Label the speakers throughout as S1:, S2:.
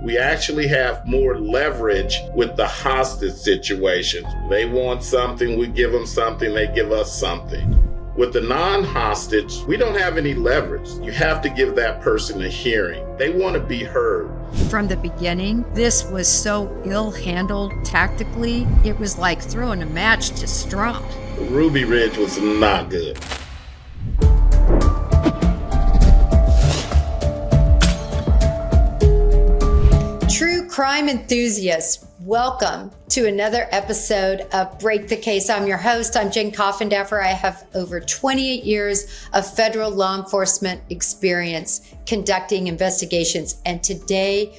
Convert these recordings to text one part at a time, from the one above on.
S1: We actually have more leverage with the hostage situations. They want something, we give them something, they give us something. With the non-hostage, we don't have any leverage. You have to give that person a hearing. They want to be heard.
S2: From the beginning, this was so ill-handled tactically, it was like throwing a match to straw.
S1: Ruby Ridge was not good.
S2: True crime enthusiasts, welcome to another episode of Break the Case. I'm your host. I'm Jen Coffindaffer. I have over 28 years of federal law enforcement experience conducting investigations. And today,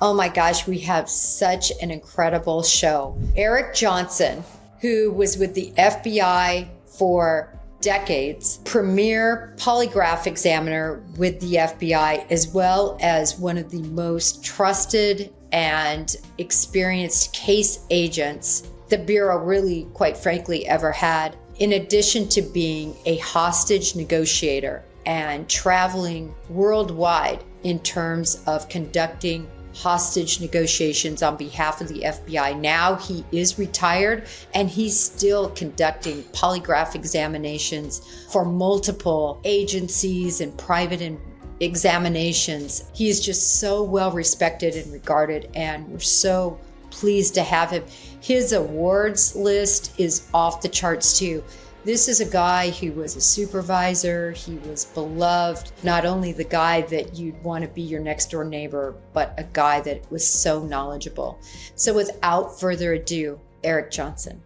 S2: oh my gosh, we have such an incredible show. Eric Johnson, who was with the FBI for decades, premier polygraph examiner with the FBI, as well as one of the most trusted and experienced case agents the Bureau really, quite frankly, ever had. In addition to being a hostage negotiator and traveling worldwide in terms of conducting hostage negotiations on behalf of the FBI. Now he is retired and he's still conducting polygraph examinations for multiple agencies and private examinations. He is just so well respected and regarded, and we're so pleased to have him. His awards list is off the charts too. This is a guy who was a supervisor. He was beloved, not only the guy that you'd want to be your next door neighbor, but a guy that was so knowledgeable. So without further ado, Eric Johnson.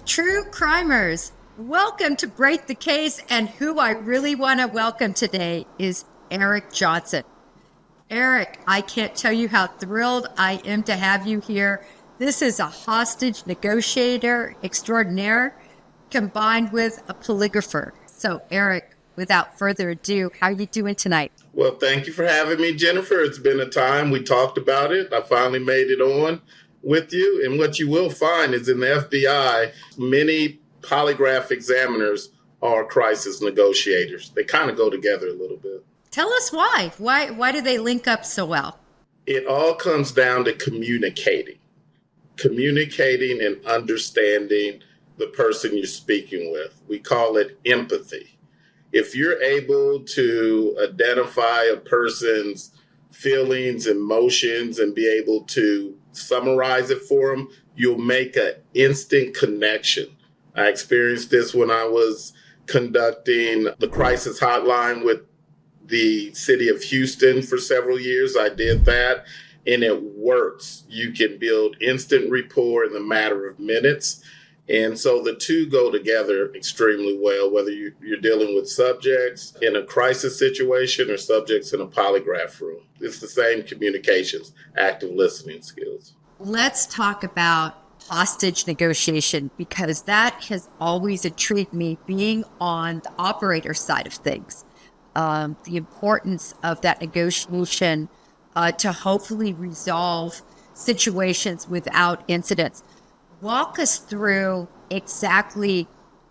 S2: True crimers, welcome to Break the Case. And who I really want to welcome today is Eric Johnson. Eric, I can't tell you how thrilled I am to have you here. This is a hostage negotiator extraordinaire, combined with a polygrapher. So, Eric, without further ado, how are you doing tonight?
S1: Well, thank you for having me, Jennifer. It's been a time. We talked about it. I finally made it on with you. And what you will find is in the FBI, many polygraph examiners are crisis negotiators. They kind of go together a little bit.
S2: Tell us why. Why do they link up so well?
S1: It all comes down to communicating and understanding the person you're speaking with. We call it empathy. If you're able to identify a person's feelings, emotions, and be able to summarize it for them, you'll make an instant connection. I experienced this when I was conducting the crisis hotline with the city of Houston for several years. I did that, and it works. You can build instant rapport in a matter of minutes. And so the two go together extremely well, whether you're dealing with subjects in a crisis situation or subjects in a polygraph room. It's the same communications, active listening skills. Let's
S2: talk about hostage negotiation, because that has always intrigued me, being on the operator side of things. The importance of that negotiation to hopefully resolve situations without incidents. Walk us through exactly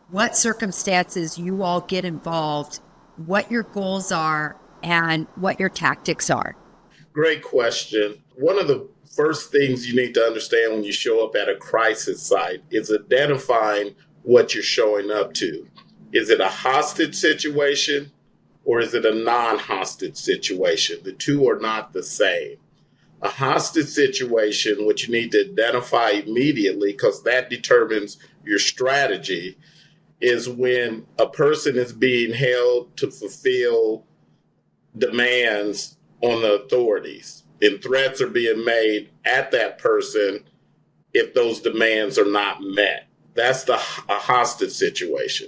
S2: what circumstances you all get involved, what your goals are, and what your tactics are.
S1: Great question. One of the first things you need to understand when you show up at a crisis site is identifying what you're showing up to. Is it a hostage situation or is it a non-hostage situation? The two are not the same. A hostage situation, which you need to identify immediately because that determines your strategy, is when a person is being held to fulfill demands on the authorities, and threats are being made at that person if those demands are not met. That's a hostage situation.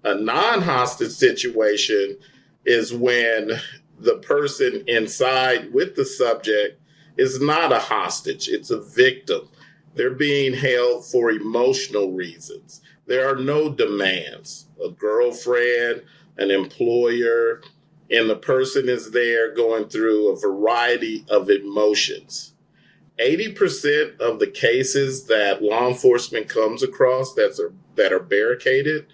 S1: A non-hostage situation is when the person inside with the subject is not a hostage, it's a victim. They're being held for emotional reasons. There are no demands. A girlfriend, an employer, and the person is there going through a variety of emotions. 80% of the cases that law enforcement comes across that are barricaded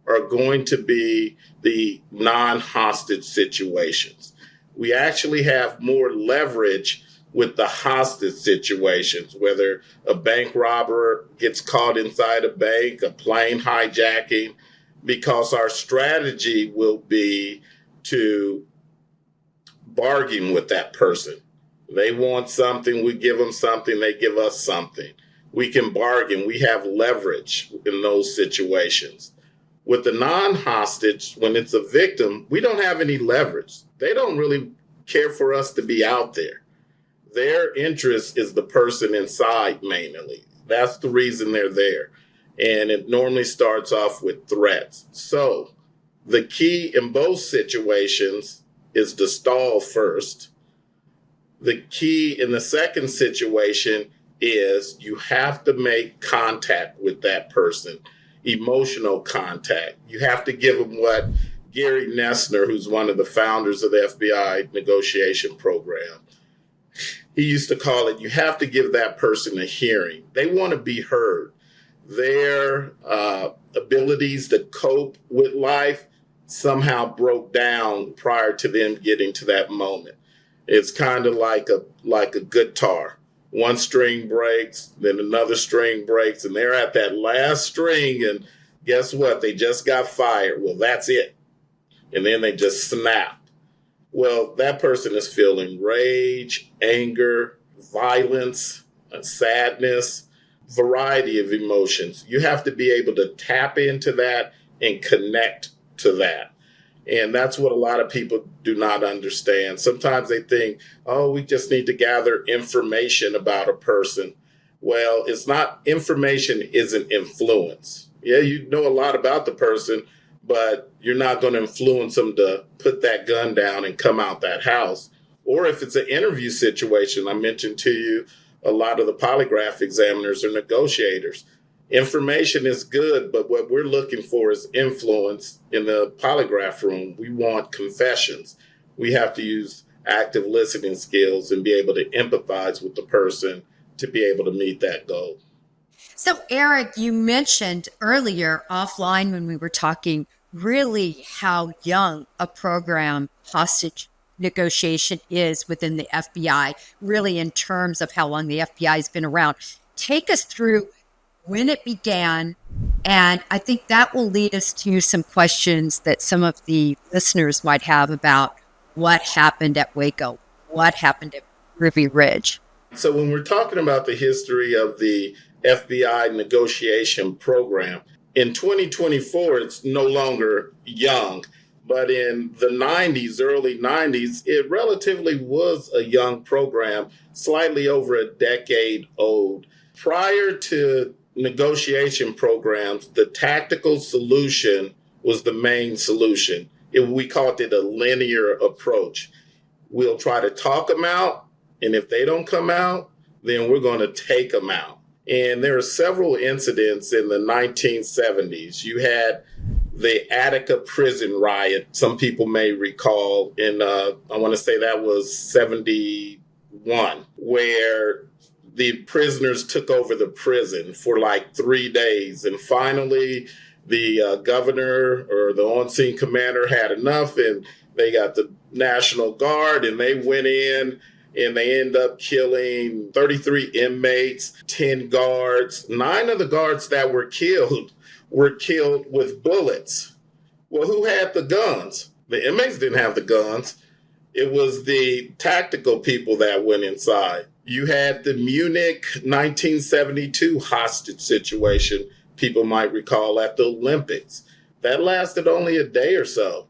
S1: are going to be the non-hostage situations. We actually have more leverage with the hostage situations, whether a bank robber gets caught inside a bank, a plane hijacking, because our strategy will be to bargain with that person. They want something, we give them something, they give us something. We can bargain. We have leverage in those situations. With the non-hostage, when it's a victim, we don't have any leverage. They don't really care for us to be out there. Their interest is the person inside mainly. That's the reason they're there. And it normally starts off with threats. So the key in both situations is to stall first. The key in the second situation is you have to make contact with that person, emotional contact. You have to give them what Gary Nessner, who's one of the founders of the FBI negotiation program, he used to call it, you have to give that person a hearing. They want to be heard. Their abilities to cope with life somehow broke down prior to them getting to that moment. It's kind of like a guitar. One string breaks, then another string breaks, and they're at that last string, and guess what? They just got fired. Well, that's it. And then they just snap. Well, that person is feeling rage, anger, violence, sadness, variety of emotions. You have to be able to tap into that and connect to that. And that's what a lot of people do not understand. Sometimes they think, oh, we just need to gather information about a person. Well, it's not, information isn't influence. Yeah, you know a lot about the person, but you're not going to influence them to put that gun down and come out that house. Or if it's an interview situation, I mentioned to you, a lot of the polygraph examiners are negotiators. Information is good, but what we're looking for is influence in the polygraph room. We want confessions. We have to use active listening skills and be able to empathize with the person to be able to meet that goal.
S2: So, Eric, you mentioned earlier offline when we were talking really how young a program hostage negotiation is within the FBI, really in terms of how long the FBI has been around. Take us through when it began, and I think that will lead us to some questions that some of the listeners might have about what happened at Waco, what happened at Ruby Ridge.
S1: So when we're talking about the history of the FBI negotiation program, in 2024, it's no longer young, but in the 90s, early 90s, it relatively was a young program, slightly over a decade old. Prior to negotiation programs, the tactical solution was the main solution. We called it a linear approach. We'll try to talk them out, and if they don't come out, then we're going to take them out. And there are several incidents in the 1970s. You had the Attica prison riot, some people may recall, in, I want to say that was 71, where the prisoners took over the prison for like 3 days. And finally, the governor or the on-scene commander had enough, and they got the National Guard, and they went in, and they end up killing 33 inmates, 10 guards. 9 of the guards that were killed with bullets. Well, who had the guns? The inmates didn't have the guns. It was the tactical people that went inside. You had the Munich 1972 hostage situation, people might recall, at the Olympics. That lasted only a day or so.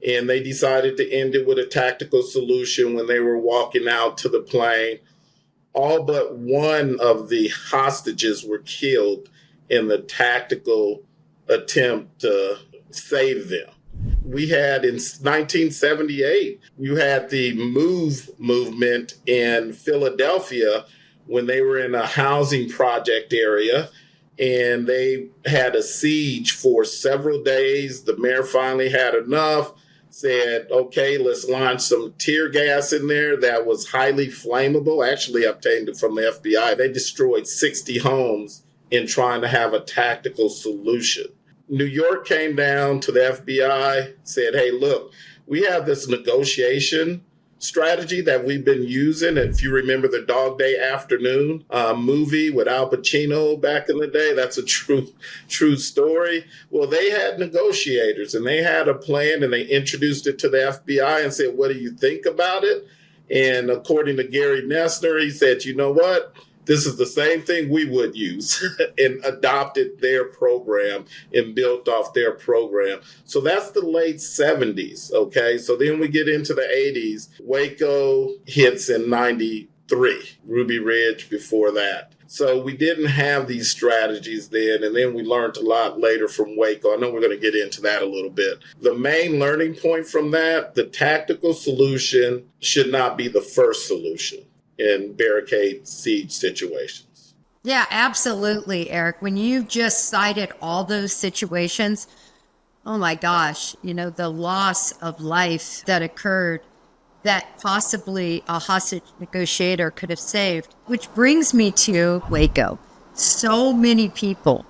S1: And they decided to end it with a tactical solution when they were walking out to the plane. All but one of the hostages were killed in the tactical attempt to save them. We had in 1978, you had the MOVE movement in Philadelphia when they were in a housing project area, and they had a siege for several days. The mayor finally had enough, said, okay, let's launch some tear gas in there that was highly flammable. Actually obtained it from the FBI. They destroyed 60 homes in trying to have a tactical solution. New York came down to the FBI, said, hey, look, we have this negotiation strategy that we've been using. If you remember the Dog Day Afternoon movie with Al Pacino back in the day, that's a true story. Well, they had negotiators and they had a plan and they introduced it to the FBI and said, what do you think about it? And according to Gary Nessner, he said, you know what? This is the same thing we would use and adopted their program and built off their program. So that's the late 70s, okay? So then we get into the 80s. Waco hits in 93, Ruby Ridge before that. So we didn't have these strategies then, and then we learned a lot later from Waco. I know we're going to get into that a little bit. The main learning point from that, the tactical solution should not be the first solution in barricade siege situations.
S2: Yeah, absolutely, Eric. When you just cited all those situations, oh my gosh, the loss of life that occurred that possibly a hostage negotiator could have saved, which brings me to Waco. So many people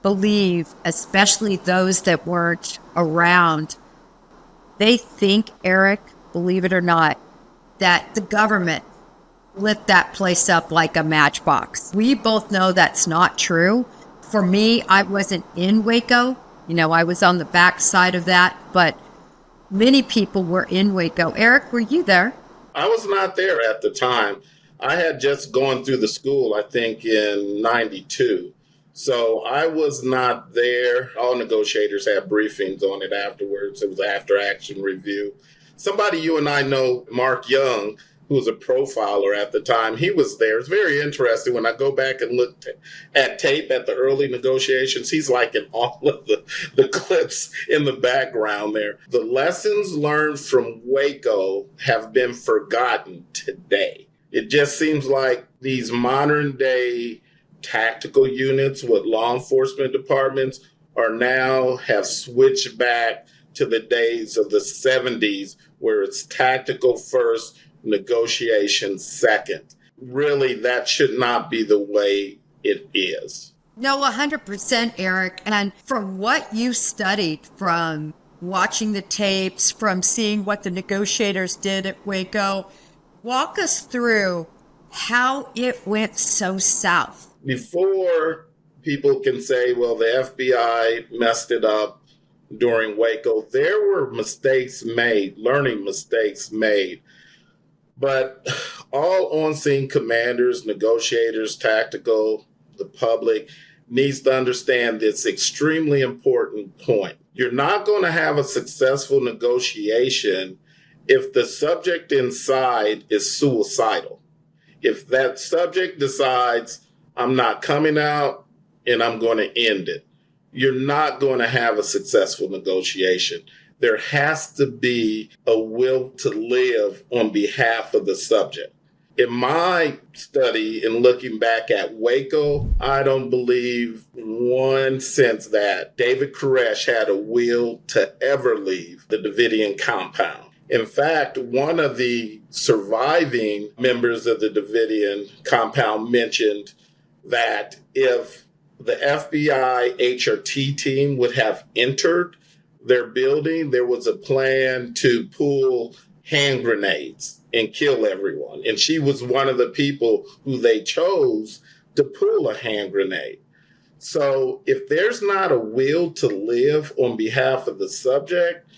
S2: believe, especially those that weren't around, they think, Eric, believe it or not, that the government lit that place up like a matchbox. We both know that's not true. For me, I wasn't in Waco. I was on the back side of that, but many people were in Waco. Eric, were you there?
S1: I was not there at the time. I had just gone through the school, I think, in 92. So I was not there. All negotiators had briefings on it afterwards. It was an after-action review. Somebody you and I know, Mark Young, who was a profiler at the time, he was there. It's very interesting. When I go back and look at tape at the early negotiations, he's like in all of the clips in the background there. The lessons learned from Waco have been forgotten today. It just seems like these modern day tactical units with law enforcement departments are now have switched back to the days of the 70s where it's tactical first, negotiation second. Really, that should not be the way it is.
S2: No, 100%, Eric. And from what you studied, from watching the tapes, from seeing what the negotiators did at Waco, walk us through how it went so south.
S1: Before people can say, well, the FBI messed it up during Waco, there were mistakes made, learning mistakes made. But all on-scene commanders, negotiators, tactical, the public needs to understand this extremely important point. You're not going to have a successful negotiation if the subject inside is suicidal. If that subject decides, I'm not coming out and I'm going to end it, you're not going to have a successful negotiation. There has to be a will to live on behalf of the subject. In my study and looking back at Waco, I don't believe one sense that David Koresh had a will to ever leave the Davidian compound. In fact, one of the surviving members of the Davidian compound mentioned that if the FBI HRT team would have entered their building, there was a plan to pull hand grenades and kill everyone. And she was one of the people who they chose to pull a hand grenade. So if there's not a will to live on behalf of the subject,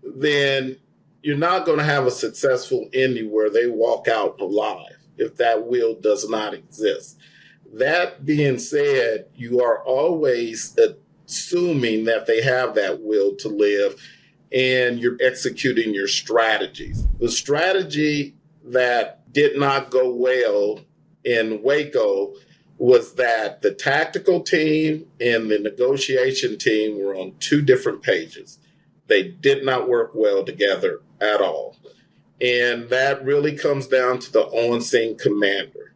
S1: then you're not going to have a successful ending where they walk out alive if that will does not exist. That being said, you are always assuming that they have that will to live and you're executing your strategies. The strategy that did not go well in Waco was that the tactical team and the negotiation team were on two different pages. They did not work well together at all. And that really comes down to the on-scene commander.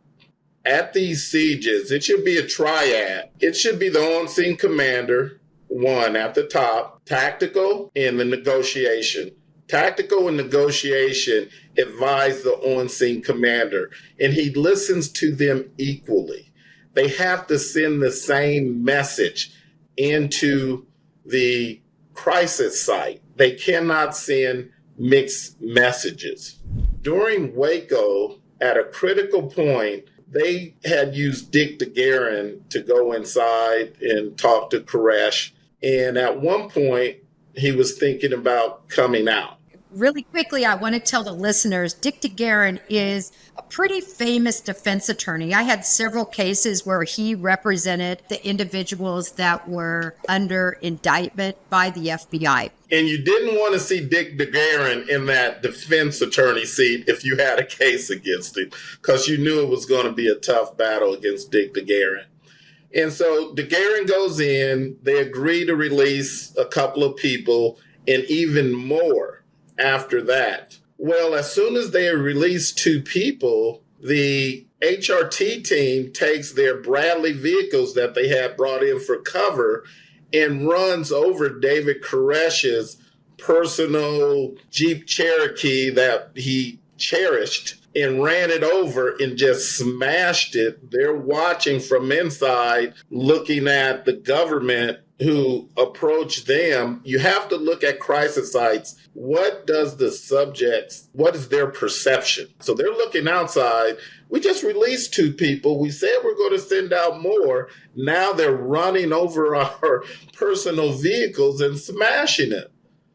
S1: At these sieges, it should be a triad. It should be the on-scene commander, one at the top, tactical, and the negotiation. Tactical and negotiation advise the on-scene commander, and he listens to them equally. They have to send the same message into the crisis site. They cannot send mixed messages. During Waco, at a critical point, they had used Dick DeGuerin to go inside and talk to Koresh. And at one point, he was thinking about coming out.
S2: Really quickly, I want to tell the listeners, Dick DeGuerin is a pretty famous defense attorney. I had several cases where he represented the individuals that were under indictment by the FBI.
S1: And you didn't want to see Dick DeGuerin in that defense attorney seat if you had a case against him, because you knew it was going to be a tough battle against Dick DeGuerin. And so DeGuerin goes in, they agree to release a couple of people and even more after that. Well, as soon as they release 2 people, the HRT team takes their Bradley vehicles that they had brought in for cover and runs over David Koresh's personal Jeep Cherokee that he cherished and ran it over and just smashed it. They're watching from inside, looking at the government who approached them. You have to look at crisis sites. What does the subjects, what is their perception? So they're looking outside. We just released 2 people. We said we're going to send out more. Now they're running over our personal vehicles and smashing it.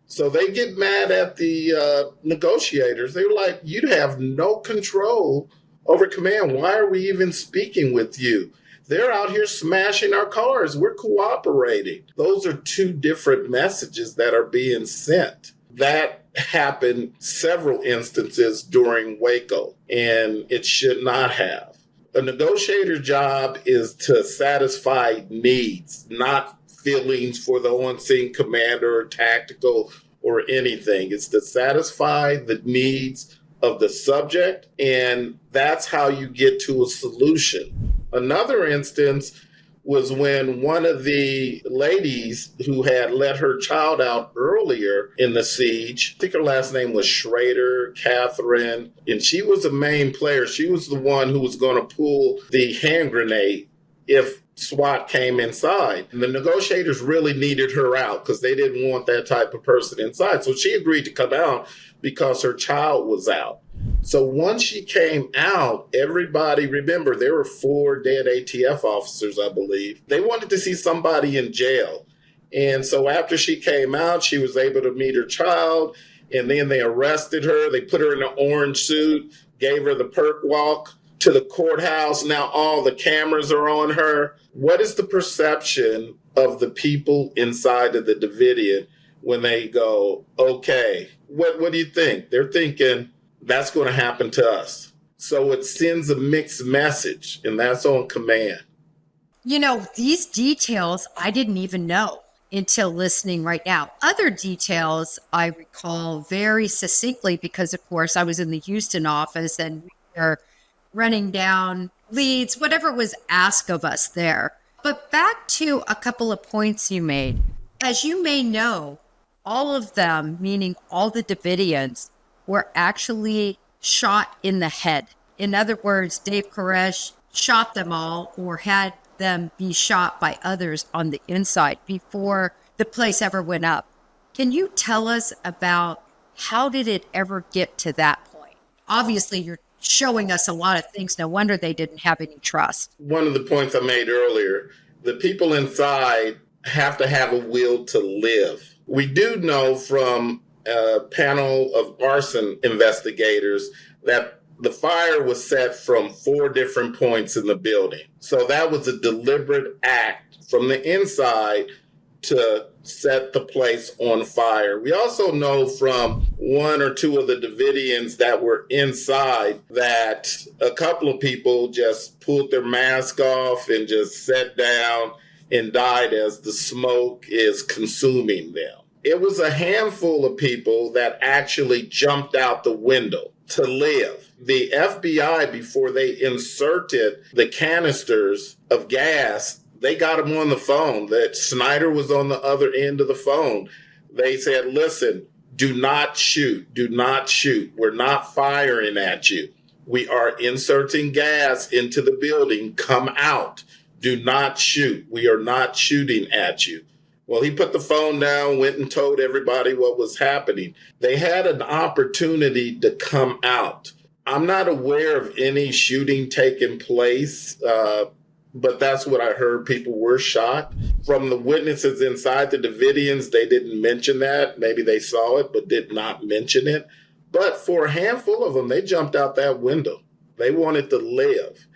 S1: So they get mad at the negotiators. They were like, you have no control over command. Why are we even speaking with you? They're out here smashing our cars. We're cooperating. Those are 2 different messages that are being sent. That happened several instances during Waco, and it should not have. A negotiator's job is to satisfy needs, not feelings for the on-scene commander or tactical or anything. It's to satisfy the needs of the subject, and that's how you get to a solution. Another instance was when one of the ladies who had let her child out earlier in the siege, I think her last name was Schrader, Catherine, and she was the main player. She was the one who was going to pull the hand grenade if SWAT came inside. And the negotiators really needed her out because they didn't want that type of person inside. So she agreed to come out because her child was out. So once she came out, everybody, remember, there were 4 dead ATF officers, I believe. They wanted to see somebody in jail. And so after she came out, she was able to meet her child. And then they arrested her. They put her in an orange suit, gave her the perk walk to the courthouse. Now all the cameras are on her. What is the perception of the people inside of the Davidian when they go, okay, what do you think? They're thinking, that's going to happen to us. So it sends a mixed message, and that's on command.
S2: You know, these details I didn't even know until listening right now. Other details I recall very succinctly because, of course, I was in the Houston office and we were running down leads, whatever was asked of us there. But back to a couple of points you made. As you may know, all of them, meaning all the Davidians, were actually shot in the head. In other words, Dave Koresh shot them all or had them be shot by others on the inside before the place ever went up. Can you tell us about how did it ever get to that point? Obviously, you're showing us a lot of things. No wonder they didn't have any trust.
S1: One of the points I made earlier, the people inside have to have a will to live. We do know from a panel of arson investigators that the fire was set from 4 different points in the building. So that was a deliberate act from the inside to set the place on fire. We also know from 1 or 2 of the Davidians that were inside that a couple of people just pulled their mask off and just sat down and died as the smoke is consuming them. It was a handful of people that actually jumped out the window to live. The FBI, before they inserted the canisters of gas, they got them on the phone. That Snyder was on the other end of the phone. They said, listen, do not shoot. Do not shoot. We're not firing at you. We are inserting gas into the building. Come out. Do not shoot. We are not shooting at you. Well, he put the phone down, went and told everybody what was happening. They had an opportunity to come out. I'm not aware of any shooting taking place, but that's what I heard. People were shot. From the witnesses inside the Davidians, they didn't mention that. Maybe they saw it, but did not mention it. But for a handful of them, they jumped out that window. They wanted to live.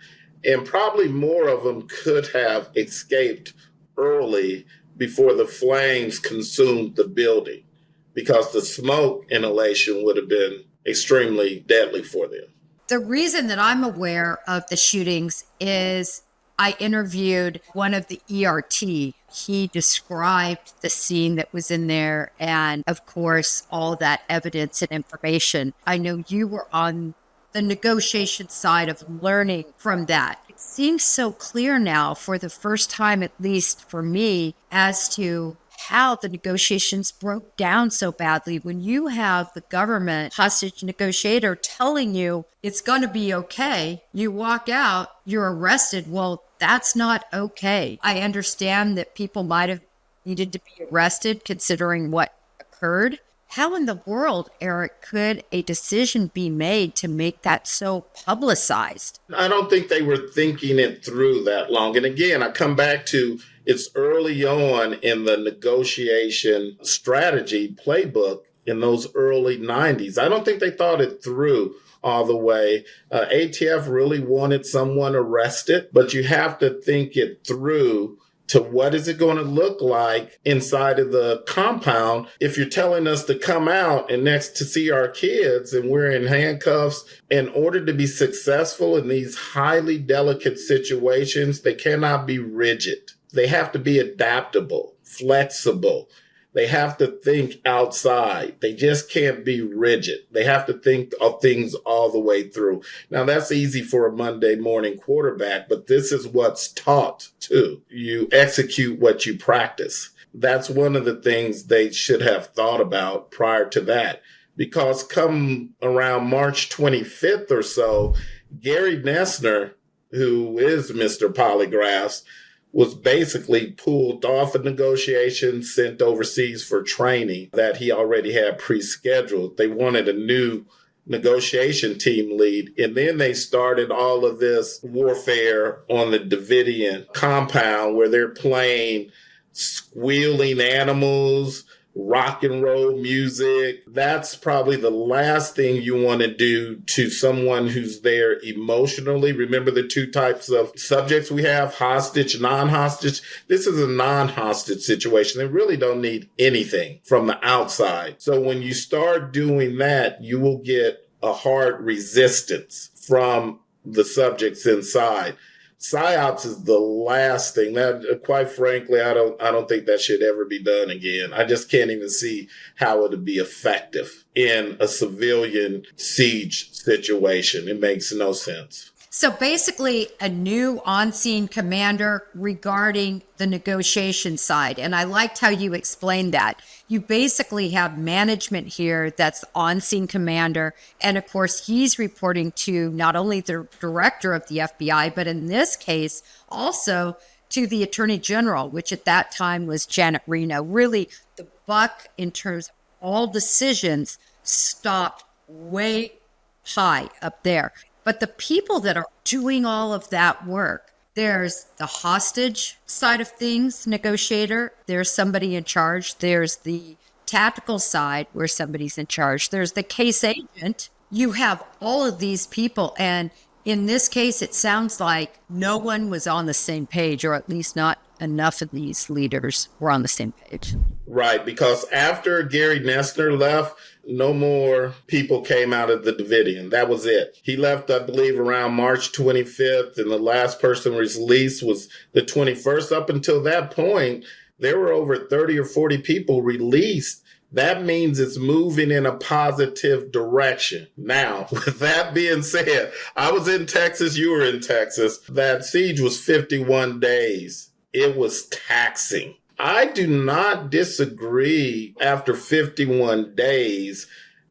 S1: And probably more of them could have escaped early before the flames consumed the building, because the smoke inhalation would have been extremely deadly for them.
S2: The reason that I'm aware of the shootings is I interviewed one of the ERT. He described the scene that was in there and, of course, all that evidence and information. I know you were on the negotiation side of learning from that. It seems so clear now, for the first time, at least for me, as to how the negotiations broke down so badly. When you have the government hostage negotiator telling you it's going to be okay, you walk out, you're arrested. Well, that's not okay. I understand that people might have needed to be arrested considering what occurred. How in the world, Eric, could a decision be made to make that so publicized?
S1: I don't think they were thinking it through that long. And again, I come back to it's early on in the negotiation strategy playbook in those early 90s. I don't think they thought it through all the way. ATF really wanted someone arrested, but you have to think it through to what is it going to look like inside of the compound if you're telling us to come out and next to see our kids and we're in handcuffs. In order to be successful in these highly delicate situations, they cannot be rigid. They have to be adaptable, flexible. They have to think outside. They just can't be rigid. They have to think of things all the way through. Now, that's easy for a Monday morning quarterback, but this is what's taught too. You execute what you practice. That's one of the things they should have thought about prior to that, because come around March 25th or so, Gary Nessner, who is Mr. Polygraphs, was basically pulled off of negotiations, sent overseas for training that he already had pre-scheduled. They wanted a new negotiation team lead. And then they started all of this warfare on the Davidian compound where they're playing squealing animals, rock and roll music. That's probably the last thing you want to do to someone who's there emotionally. Remember the two types of subjects we have, hostage, non-hostage. This is a non-hostage situation. They really don't need anything from the outside. So when you start doing that, you will get a hard resistance from the subjects inside. PsyOps is the last thing that, quite frankly, I don't think that should ever be done again. I just can't even see how it would be effective in a civilian siege situation. It makes no sense.
S2: So basically, a new on-scene commander regarding the negotiation side. And I liked how you explained that. You basically have management here that's on-scene commander. And of course, he's reporting to not only the director of the FBI, but in this case, also to the Attorney General, which at that time was Janet Reno. Really, the buck in terms of all decisions stopped way high up there. But the people that are doing all of that work, there's the hostage side of things, negotiator. There's somebody in charge. There's the tactical side where somebody's in charge. There's the case agent. You have all of these people. And in this case, it sounds like no one was on the same page, or at least not enough of these leaders were on the same page.
S1: Right, because after Gary Nessner left, no more people came out of the Davidian. That was it. He left, I believe, around March 25th, and the last person released was the 21st. Up until that point, there were over 30 or 40 people released. That means it's moving in a positive direction. Now, with that being said, I was in Texas, you were in Texas. That siege was 51 days. It was taxing. I do not disagree after 51 days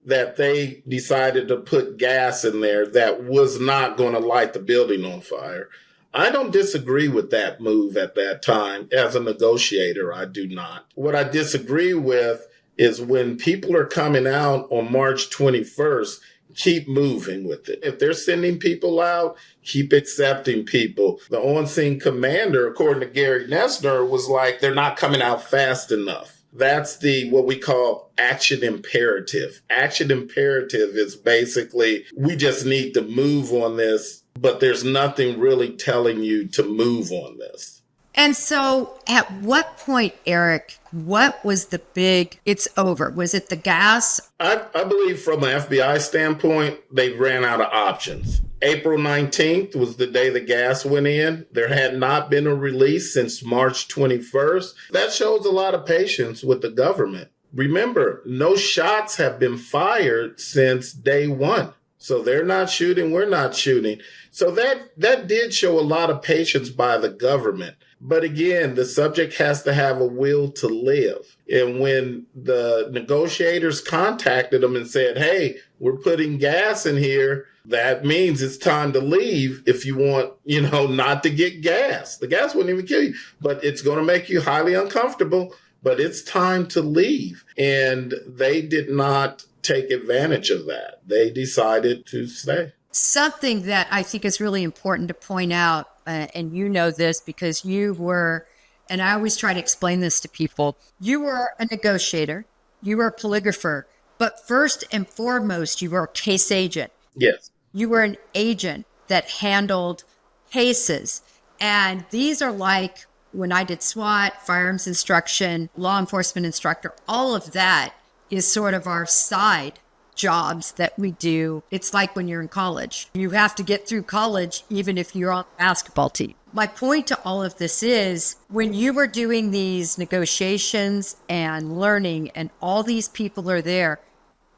S1: that they decided to put gas in there that was not going to light the building on fire. I don't disagree with that move at that time. As a negotiator, I do not. What I disagree with is when people are coming out on March 21st, keep moving with it. If they're sending people out, keep accepting people. The on-scene commander, according to Gary Nesner, was like, they're not coming out fast enough. That's the what we call action imperative. Action imperative is basically, we just need to move on this, but there's nothing really telling you to move on this.
S2: And so at what point, Eric, what was the big, it's over? Was it the gas?
S1: I believe from an FBI standpoint, they ran out of options. April 19th was the day the gas went in. There had not been a release since March 21st. That shows a lot of patience with the government. Remember, no shots have been fired since day one. So they're not shooting, we're not shooting. So that did show a lot of patience by the government. But again, the subject has to have a will to live. And when the negotiators contacted them and said, hey, we're putting gas in here, that means it's time to leave if you want, not to get gas. The gas wouldn't even kill you, but it's going to make you highly uncomfortable, but it's time to leave. And they did not take advantage of that. They decided to stay.
S2: Something that I think is really important to point out, and you know this because you were, and I always try to explain this to people, you were a negotiator, you were a polygrapher, but first and foremost, you were a case agent.
S1: Yes.
S2: You were an agent that handled cases. And these are like when I did SWAT, firearms instruction, law enforcement instructor, all of that is sort of our side jobs that we do. It's like when you're in college. You have to get through college even if you're on the basketball team. My point to all of this is when you were doing these negotiations and learning and all these people are there,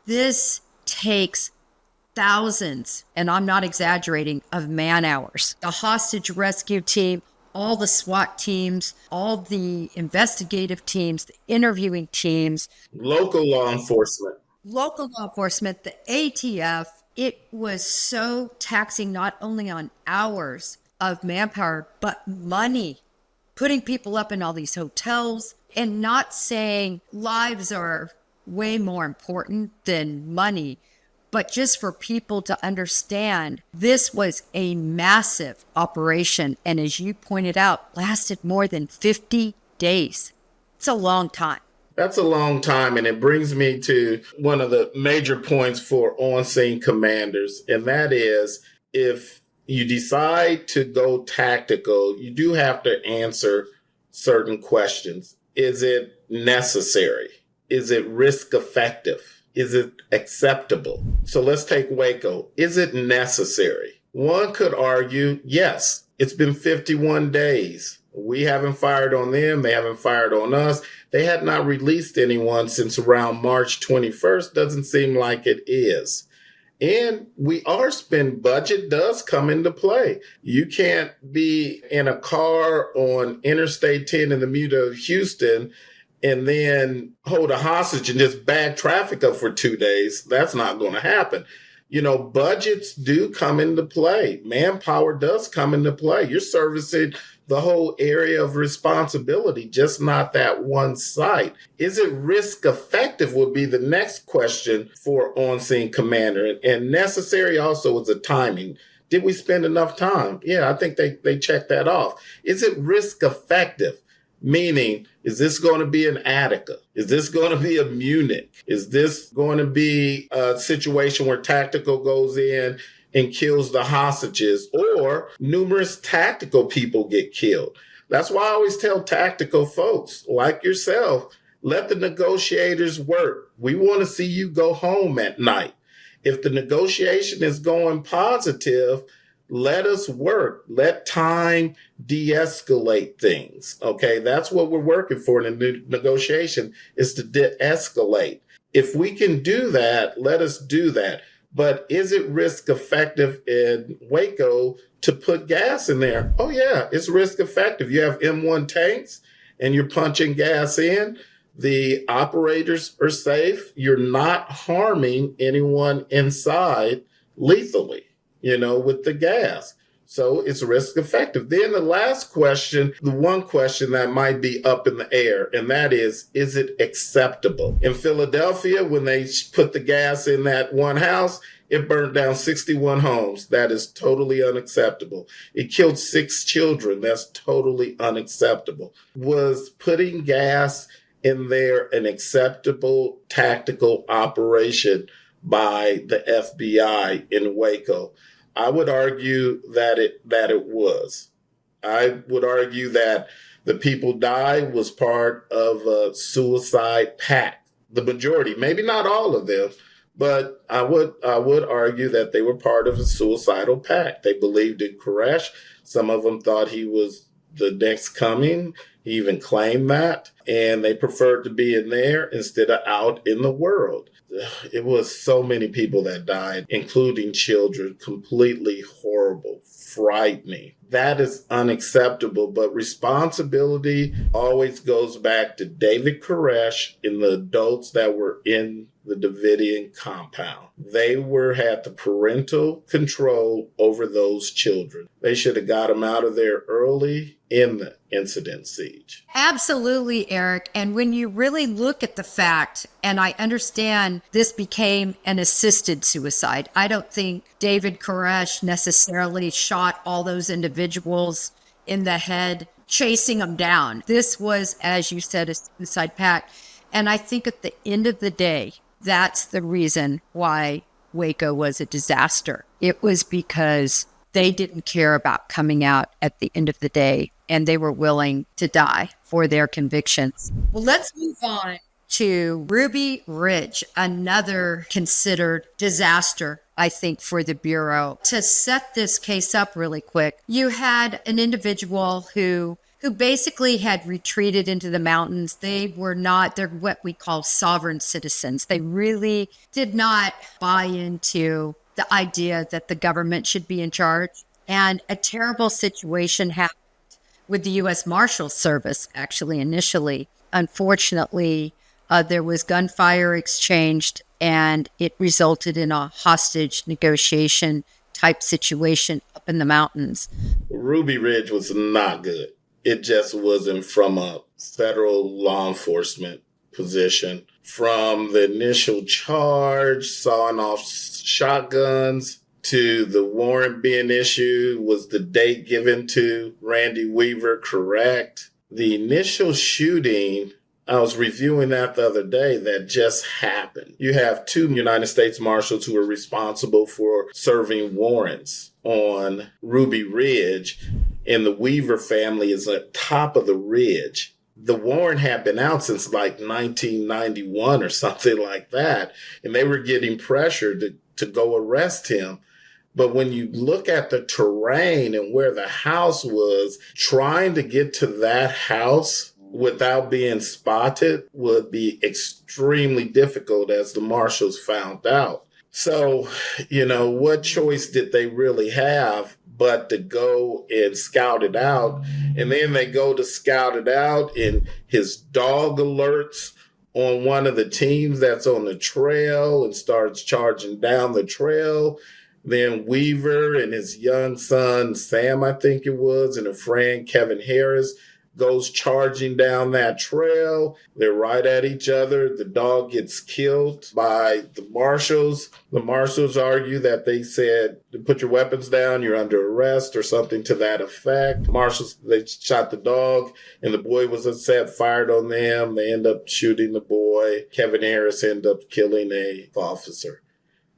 S2: this takes thousands, and I'm not exaggerating, of man hours. The hostage rescue team, all the SWAT teams, all the investigative teams, the interviewing teams,
S1: local law enforcement,
S2: the ATF, it was so taxing not only on hours of manpower, but money, putting people up in all these hotels and not saying lives are way more important than money, but just for people to understand this was a massive operation. And as you pointed out, lasted more than 50 days. It's a long time.
S1: That's a long time, and it brings me to one of the major points for on-scene commanders, and that is if you decide to go tactical, you do have to answer certain questions. Is it necessary? Is it risk effective? Is it acceptable? So let's take Waco. Is it necessary? One could argue, yes, it's been 51 days. We haven't fired on them. They haven't fired on us. They had not released anyone since around March 21st. Doesn't seem like it is. And we are spending, budget does come into play. You can't be in a car on Interstate 10 in the Mute of Houston and then hold a hostage and just bag traffic up for 2 days. That's not going to happen. Budgets do come into play. Manpower does come into play. You're servicing the whole area of responsibility, just not that one site. Is it risk effective would be the next question for on-scene commander. And necessary also is the timing. Did we spend enough time? Yeah, I think they checked that off. Is it risk effective? Meaning, is this going to be an Attica? Is this going to be a Munich? Is this going to be a situation where tactical goes in and kills the hostages, or numerous tactical people get killed? That's why I always tell tactical folks like yourself, let the negotiators work. We want to see you go home at night. If the negotiation is going positive, let us work. Let time de-escalate things. Okay, that's what we're working for in the negotiation, is to de-escalate. If we can do that, let us do that. But is it risk effective in Waco to put gas in there? Oh yeah, it's risk effective. You have M1 tanks and you're punching gas in. The operators are safe. You're not harming anyone inside lethally, with the gas. So it's risk effective. Then the last question, the one question that might be up in the air, and that is it acceptable? In Philadelphia, when they put the gas in that one house, it burned down 61 homes. That is totally unacceptable. It killed 6 children. That's totally unacceptable. Was putting gas in there an acceptable tactical operation by the FBI in Waco? I would argue that it was. I would argue that the people died was part of a suicide pact. The majority, maybe not all of them, but I would argue that they were part of a suicidal pact. They believed in Koresh. Some of them thought he was the next coming. He even claimed that. And they preferred to be in there instead of out in the world. It was so many people that died, including children. Completely horrible, frightening. That is unacceptable. But responsibility always goes back to David Koresh and the adults that were in the Davidian compound. They had the parental control over those children. They should have got them out of there early in the incident siege.
S2: Absolutely, Eric. And when you really look at the fact, and I understand this became an assisted suicide, I don't think David Koresh necessarily shot all those individuals in the head, chasing them down. This was, as you said, a suicide pact. And I think at the end of the day, that's the reason why Waco was a disaster. It was because they didn't care about coming out at the end of the day, and they were willing to die for their convictions. Well, let's move on to Ruby Ridge, another considered disaster, I think, for the Bureau. To set this case up really quick, you had an individual who basically had retreated into the mountains. They're what we call sovereign citizens. They really did not buy into the idea that the government should be in charge. And a terrible situation happened with the U.S. Marshals Service, actually, initially. Unfortunately, there was gunfire exchanged, and it resulted in a hostage negotiation type situation up in the mountains.
S1: Ruby Ridge was not good. It just wasn't from a federal law enforcement position. From the initial charge, sawing off shotguns, to the warrant being issued, was the date given to Randy Weaver correct? The initial shooting, I was reviewing that the other day, that just happened. You have 2 United States Marshals who are responsible for serving warrants on Ruby Ridge, and the Weaver family is at top of the ridge. The warrant had been out since like 1991 or something like that, and they were getting pressured to go arrest him. But when you look at the terrain and where the house was, trying to get to that house without being spotted would be extremely difficult, as the marshals found out. So, what choice did they really have but to go and scout it out? And then they go to scout it out, and his dog alerts on one of the teams that's on the trail and starts charging down the trail. Then Weaver and his young son, Sam, I think it was, and a friend, Kevin Harris, goes charging down that trail. They're right at each other. The dog gets killed by the marshals. The marshals argue that they said, put your weapons down, you're under arrest, or something to that effect. Marshals, they shot the dog, and the boy was upset, fired on them. They end up shooting the boy. Kevin Harris ended up killing a officer.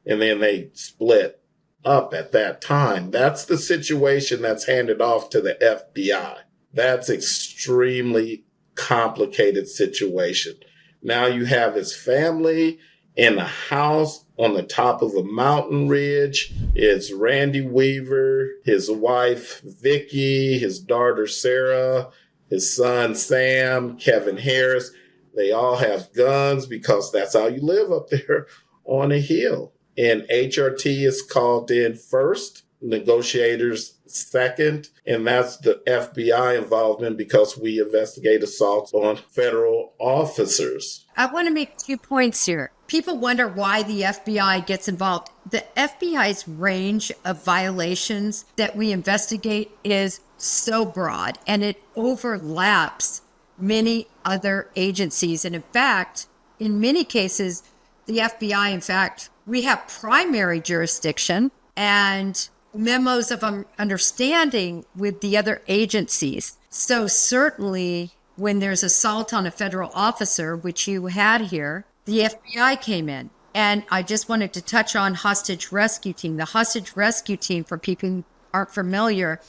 S1: And then they split up at that time. That's the situation that's handed off to the FBI. That's extremely complicated situation. Now you have his family in a house on the top of a mountain ridge. It's Randy Weaver, his wife Vicky, his daughter Sarah, his son Sam, Kevin Harris. They all have guns because that's how you live up there on a hill. And HRT is called in first. negotiators second, and that's the FBI involvement because we investigate assaults on federal officers.
S2: I want to make 2 points here. People wonder why the FBI gets involved. The FBI's range of violations that we investigate is so broad, and it overlaps many other agencies. And in fact, in many cases, the FBI, in fact, we have primary jurisdiction and memos of understanding with the other agencies. So certainly when there's assault on a federal officer, which you had here, the FBI came in. And I just wanted to touch on hostage rescue team. The hostage rescue team, for people who aren't familiar,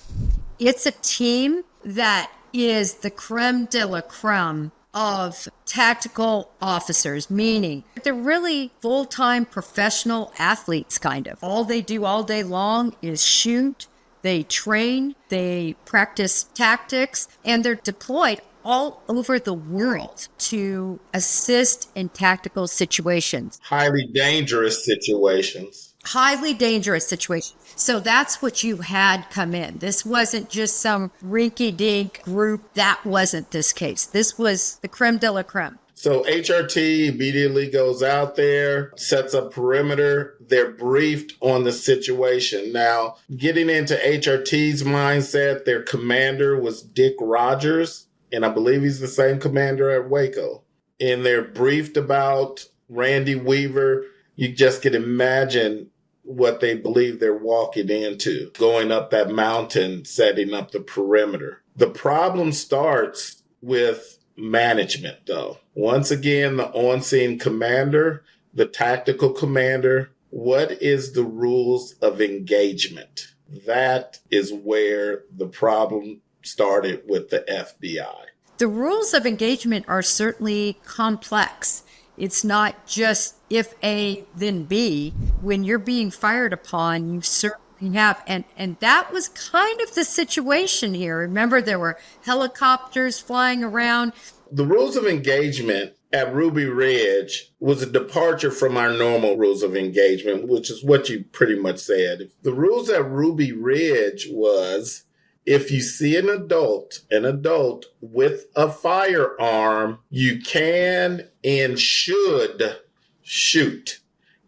S2: it's a team that is the creme de la creme of tactical officers, meaning they're really full-time professional athletes, kind of. All they do all day long is shoot, they train, they practice tactics, and they're deployed all over the world to assist in tactical situations.
S1: Highly dangerous situations.
S2: Highly dangerous situations. So that's what you had come in. This wasn't just some rinky-dink group. That wasn't this case. This was the creme de la creme.
S1: So HRT immediately goes out there, sets up perimeter. They're briefed on the situation. Now, getting into HRT's mindset, their commander was Dick Rogers, and I believe he's the same commander at Waco. And they're briefed about Randy Weaver. You just can imagine what they believe they're walking into, going up that mountain, setting up the perimeter. The problem starts with management, though. Once again, the on-scene commander, the tactical commander, what is the rules of engagement? That is where the problem started with the FBI.
S2: The rules of engagement are certainly complex. It's not just if A, then B. When you're being fired upon, you certainly have. And that was kind of the situation here. Remember, there were helicopters flying around.
S1: The rules of engagement at Ruby Ridge was a departure from our normal rules of engagement, which is what you pretty much said. The rules at Ruby Ridge was, if you see an adult with a firearm, you can and should shoot.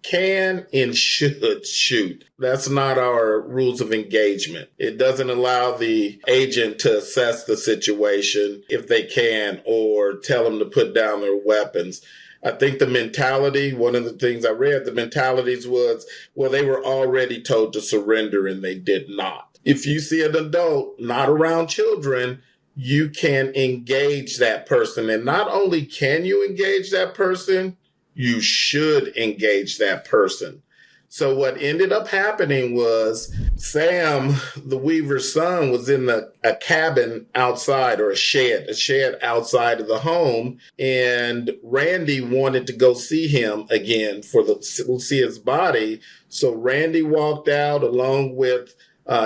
S1: Can and should shoot. That's not our rules of engagement. It doesn't allow the agent to assess the situation if they can, or tell them to put down their weapons. I think the mentality, one of the things I read, the mentalities was, well, they were already told to surrender and they did not. If you see an adult not around children, you can engage that person. And not only can you engage that person, you should engage that person. So what ended up happening was Sam, the Weaver's son, was in a cabin outside, or a shed outside of the home. And Randy wanted to go see him again see his body. So Randy walked out along with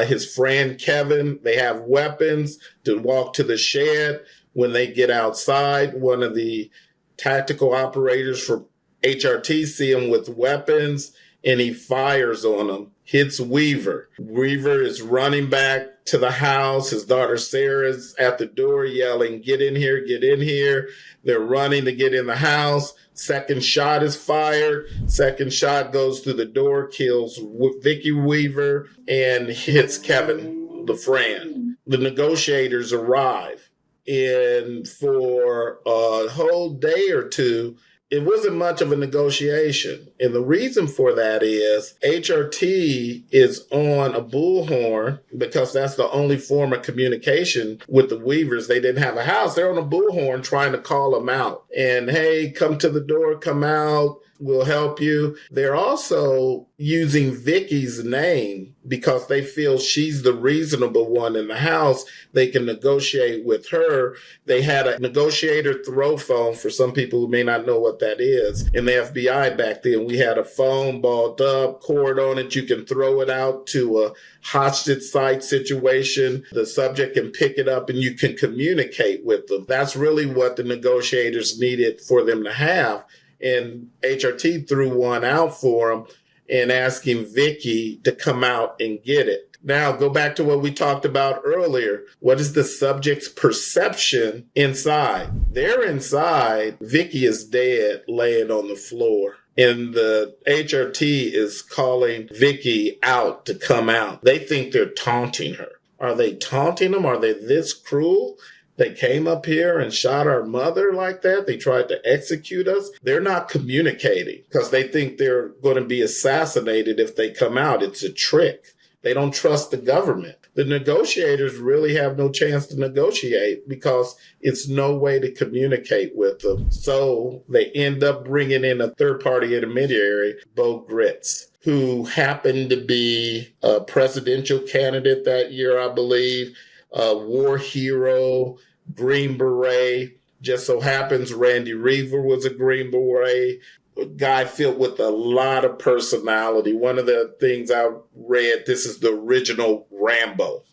S1: his friend Kevin. They have weapons to walk to the shed. When they get outside, one of the tactical operators for HRT see him with weapons, and he fires on him, hits Weaver. Weaver is running back to the house. His daughter Sarah's at the door yelling, "Get in here, get in here." They're running to get in the house. Second shot is fired. Second shot goes through the door, kills Vicky Weaver, and hits Kevin, the friend. The negotiators arrive. And for a whole day or two, it wasn't much of a negotiation. And the reason for that is HRT is on a bullhorn, because that's the only form of communication with the Weavers. They didn't have a house. They're on a bullhorn trying to call them out. And, hey, come to the door, come out, we'll help you. They're also using Vicky's name because they feel she's the reasonable one in the house. They can negotiate with her. They had a negotiator throw phone, for some people who may not know what that is. In the FBI back then, we had a phone balled up, cord on it. You can throw it out to a hostage site situation. The subject can pick it up and you can communicate with them. That's really what the negotiators needed for them to have. And HRT threw one out for him and asking Vicky to come out and get it. Now, go back to what we talked about earlier. What is the subject's perception inside? They're inside. Vicky is dead, laying on the floor. And the HRT is calling Vicky out to come out. They think they're taunting her. Are they taunting them? Are they this cruel? They came up here and shot our mother like that. They tried to execute us. They're not communicating because they think they're going to be assassinated if they come out. It's a trick. They don't trust the government. The negotiators really have no chance to negotiate because it's no way to communicate with them. So they end up bringing in a third-party intermediary, Bo Gritz, who happened to be a presidential candidate that year, I believe, a war hero, Green Beret. Just so happens Randy Weaver was a Green Beret, a guy filled with a lot of personality. One of the things I read, this is the original Rambo,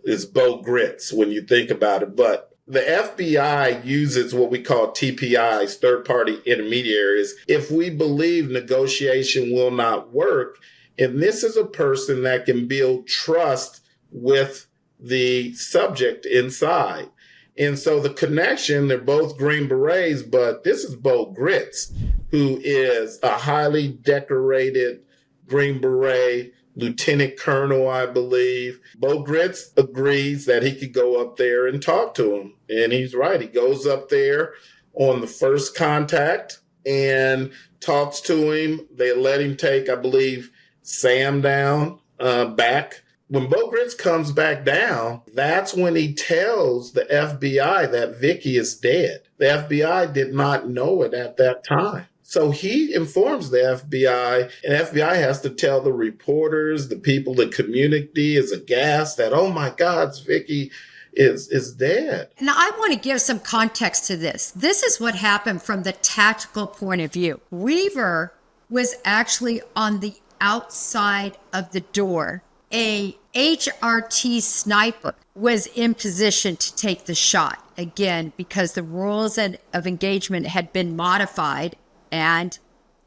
S1: is Bo Gritz when you think about it. But the FBI uses what we call TPIs, third-party intermediaries, if we believe negotiation will not work. And this is a person that can build trust with the subject inside. And so the connection, they're both Green Berets, but this is Bo Gritz, who is a highly decorated Green Beret, lieutenant colonel, I believe. Bo Gritz agrees that he could go up there and talk to him. And he's right. He goes up there on the first contact and talks to him. They let him take, I believe, Sam down back. When Bo Gritz comes back down, that's when he tells the FBI that Vicky is dead. The FBI did not know it at that time. So he informs the FBI, and FBI has to tell the reporters, the people, the community is aghast that, oh my God, Vicky is dead.
S2: And I want to give some context to this. This is what happened from the tactical point of view. Weaver was actually on the outside of the door. A HRT sniper was in position to take the shot, again, because the rules of engagement had been modified and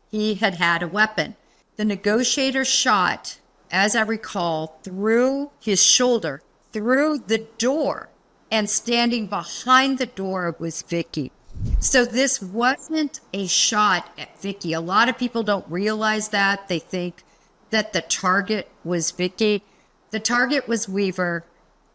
S2: he had had a weapon. The negotiator shot, as I recall, through his shoulder, through the door, and standing behind the door was Vicky. So this wasn't a shot at Vicky. A lot of people don't realize that. They think that the target was Vicky. The target was Weaver,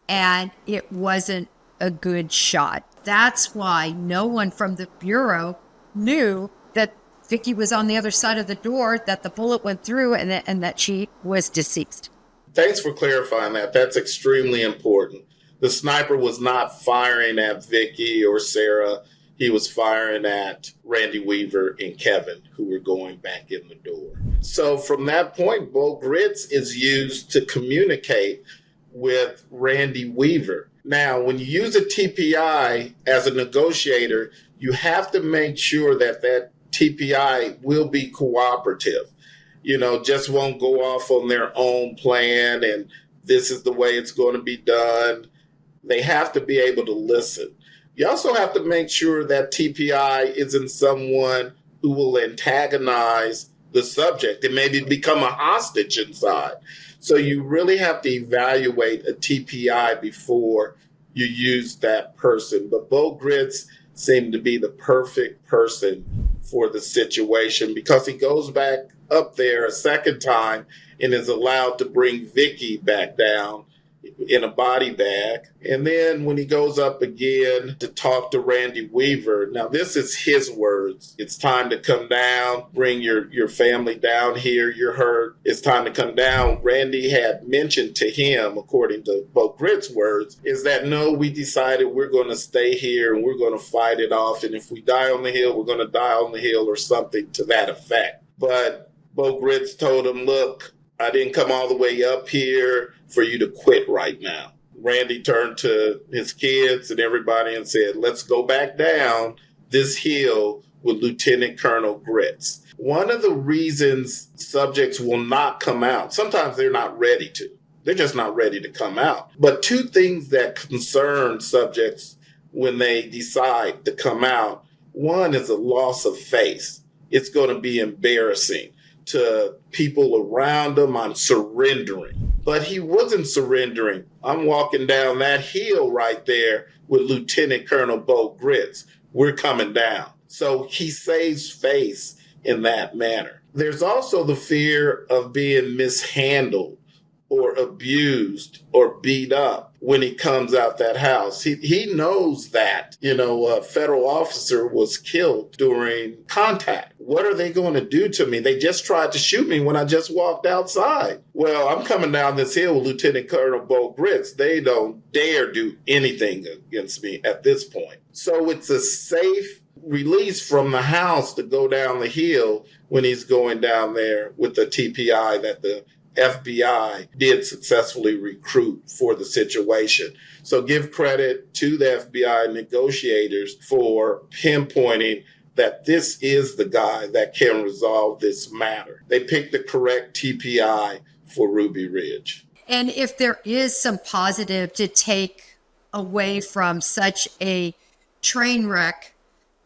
S2: and it wasn't a good shot. That's why no one from the Bureau knew that Vicky was on the other side of the door, that the bullet went through, and that she was deceased.
S1: Thanks for clarifying that. That's extremely important. The sniper was not firing at Vicky or Sarah. He was firing at Randy Weaver and Kevin, who were going back in the door. So from that point, Bo Gritz is used to communicate with Randy Weaver. Now, when you use a TPI as a negotiator, you have to make sure that that TPI will be cooperative. You know, just won't go off on their own plan and this is the way it's going to be done. They have to be able to listen. You also have to make sure that TPI isn't someone who will antagonize the subject and maybe become a hostage inside. So you really have to evaluate a TPI before you use that person. But Bo Gritz seemed to be the perfect person for the situation because he goes back up there a second time and is allowed to bring Vicky back down in a body bag. And then when he goes up again to talk to Randy Weaver, now this is his words. It's time to come down, bring your family down here. You're hurt. It's time to come down. Randy had mentioned to him, according to Bo Gritz's words, is that no, we decided we're going to stay here and we're going to fight it off. And if we die on the hill, we're going to die on the hill or something to that effect. But Bo Gritz told him, look, I didn't come all the way up here for you to quit right now. Randy turned to his kids and everybody and said, let's go back down this hill with Lieutenant Colonel Gritz. One of the reasons subjects will not come out, sometimes they're not ready to. They're just not ready to come out. But two things that concern subjects when they decide to come out, one is a loss of face. It's going to be embarrassing to people around them. I'm surrendering. but he wasn't surrendering. I'm walking down that hill right there with Lieutenant Colonel Bo Gritz. We're coming down. So he saves face in that manner. There's also the fear of being mishandled or abused or beat up when he comes out that house. He knows that, a federal officer was killed during contact. What are they going to do to me? They just tried to shoot me when I just walked outside. Well, I'm coming down this hill with Lieutenant Colonel Bo Gritz. They don't dare do anything against me at this point. So it's a safe release from the house to go down the hill when he's going down there with the TPI that the FBI did successfully recruit for the situation. So give credit to the FBI negotiators for pinpointing that this is the guy that can resolve this matter. They picked the correct TPI for Ruby Ridge.
S2: And if there is some positive to take away from such a train wreck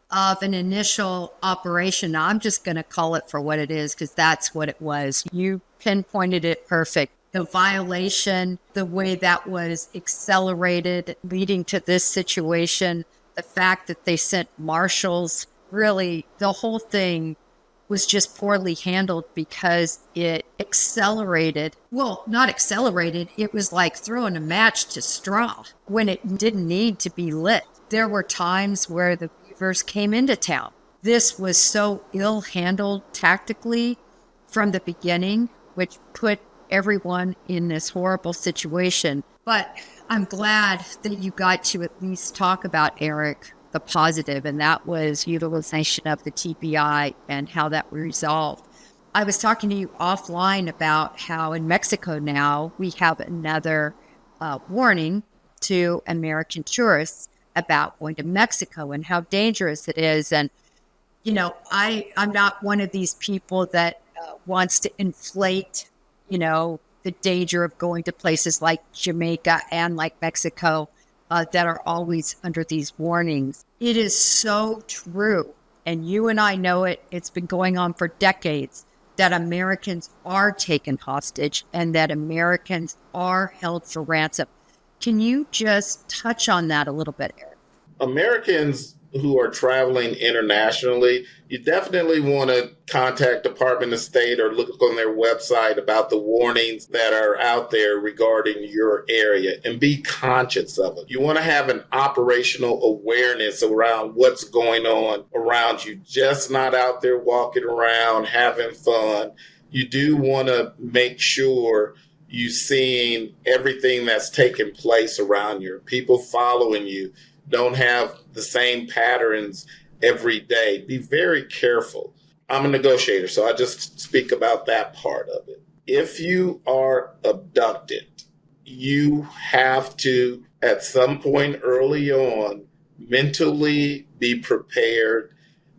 S2: of an initial operation, I'm just going to call it for what it is, because that's what it was. You pinpointed it perfect. The violation, the way that was accelerated, leading to this situation, the fact that they sent marshals, really, the whole thing was just poorly handled because it accelerated. Well, not accelerated. It was like throwing a match to straw when it didn't need to be lit. There were times where the Beavers came into town. This was so ill handled tactically from the beginning, which put everyone in this horrible situation. But I'm glad that you got to at least talk about, Eric, the positive, and that was utilization of the TPI and how that was resolved. I was talking to you offline about how in Mexico now we have another warning to American tourists about going to Mexico and how dangerous it is. And, I'm not one of these people that wants to inflate, the danger of going to places like Jamaica and like Mexico that are always under these warnings. It is so true. And you and I know it. It's been going on for decades that Americans are taken hostage and that Americans are held for ransom. Can you just touch on that a little bit, Eric?
S1: Americans who are traveling internationally, you definitely want to contact Department of State or look on their website about the warnings that are out there regarding your area and be conscious of it. You want to have an operational awareness around what's going on around you, just not out there walking around having fun. You do want to make sure you're seeing everything that's taking place around you. People following you don't have the same patterns every day. Be very careful. I'm a negotiator, so I just speak about that part of it. If you are abducted, you have to, at some point early on, mentally be prepared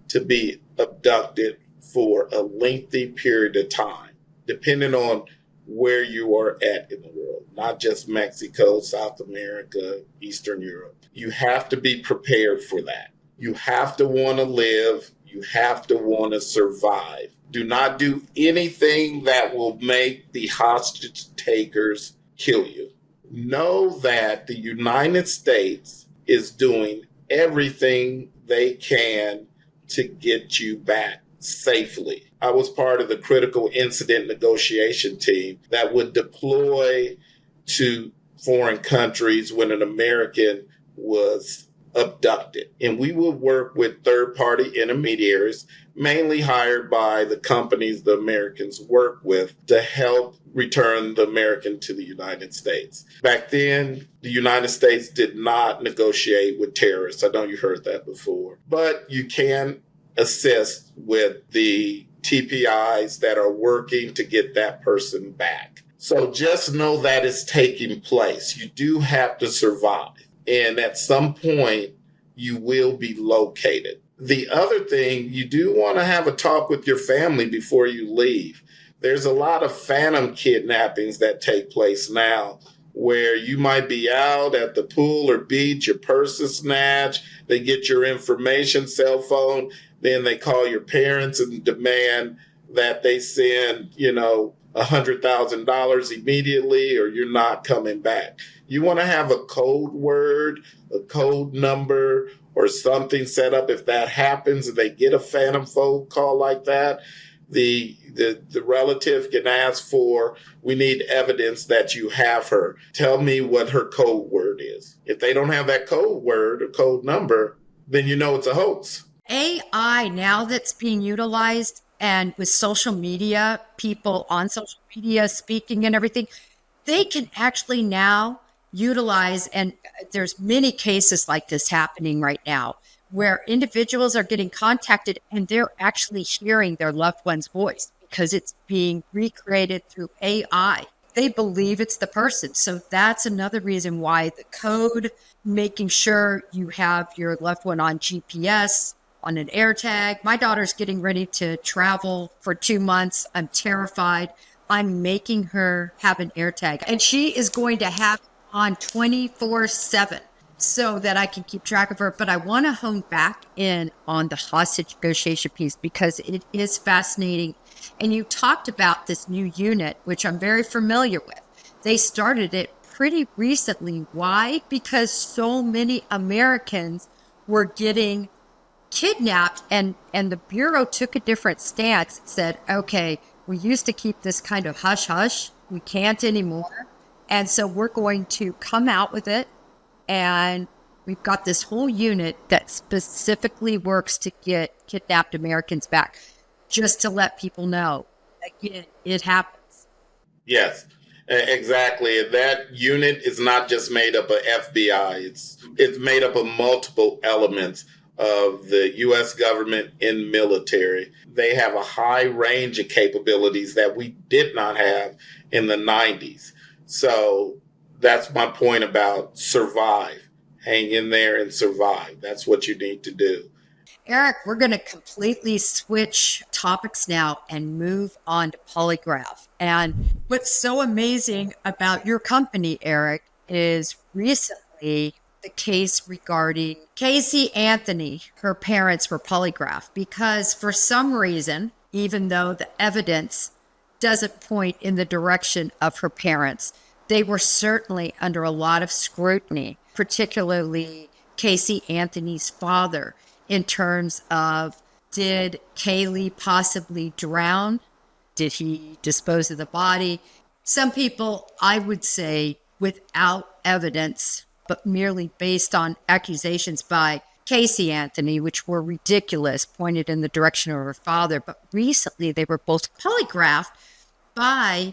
S1: to be abducted for a lengthy period of time, depending on where you are at in the world, not just Mexico, South America, Eastern Europe. You have to be prepared for that. You have to want to live. You have to want to survive. Do not do anything that will make the hostage takers kill you. Know that the United States is doing everything they can to get you back safely. I was part of the critical incident negotiation team that would deploy to foreign countries when an American was abducted. And we would work with third-party intermediaries, mainly hired by the companies the Americans work with, to help return the American to the United States. Back then, the United States did not negotiate with terrorists. I know you heard that before. But you can assist with the TPIs that are working to get that person back. So just know that it's taking place. You do have to survive. And at some point, you will be located. The other thing, you do want to have a talk with your family before you leave. There's a lot of phantom kidnappings that take place now where you might be out at the pool or beach, your purse is snatched, they get your information, cell phone, then they call your parents and demand that they send, $100,000 immediately or you're not coming back. You want to have a code word, a code number, or something set up. If that happens and they get a phantom phone call like that, the relative can ask for, we need evidence that you have her. Tell me what her code word is. If they don't have that code word or code number, then you know it's a hoax.
S2: AI now that's being utilized, and with social media, people on social media speaking and everything, they can actually now utilize, and there's many cases like this happening right now, where individuals are getting contacted and they're actually hearing their loved one's voice because it's being recreated through AI. They believe it's the person. So that's another reason why the code, making sure you have your loved one on GPS, on an AirTag. My daughter's getting ready to travel for 2 months. I'm terrified. I'm making her have an AirTag, and she is going to have it on 24/7 so that I can keep track of her. But I want to hone back in on the hostage negotiation piece because it is fascinating. And you talked about this new unit, which I'm very familiar with. They started it pretty recently. Why? Because so many Americans were getting kidnapped, and the Bureau took a different stance. It said, okay, we used to keep this kind of hush hush. We can't anymore. And so we're going to come out with it. And we've got this whole unit that specifically works to get kidnapped Americans back, just to let people know, again, it happens.
S1: Yes, exactly. That unit is not just made up of FBI. It's made up of multiple elements of the U.S. government and military. They have a high range of capabilities that we did not have in the 90s. So that's my point about survive. Hang in there and survive. That's what you need to do.
S2: Eric, we're going to completely switch topics now and move on to Polygraph. And what's so amazing about your company, Eric, is recently the case regarding Casey Anthony, her parents were Polygraph, because for some reason, even though the evidence doesn't point in the direction of her parents, they were certainly under a lot of scrutiny, particularly Casey Anthony's father, in terms of, did Kaylee possibly drown? Did he dispose of the body? Some people, I would say, without evidence, but merely based on accusations by Casey Anthony, which were ridiculous, pointed in the direction of her father. But recently they were both polygraphed by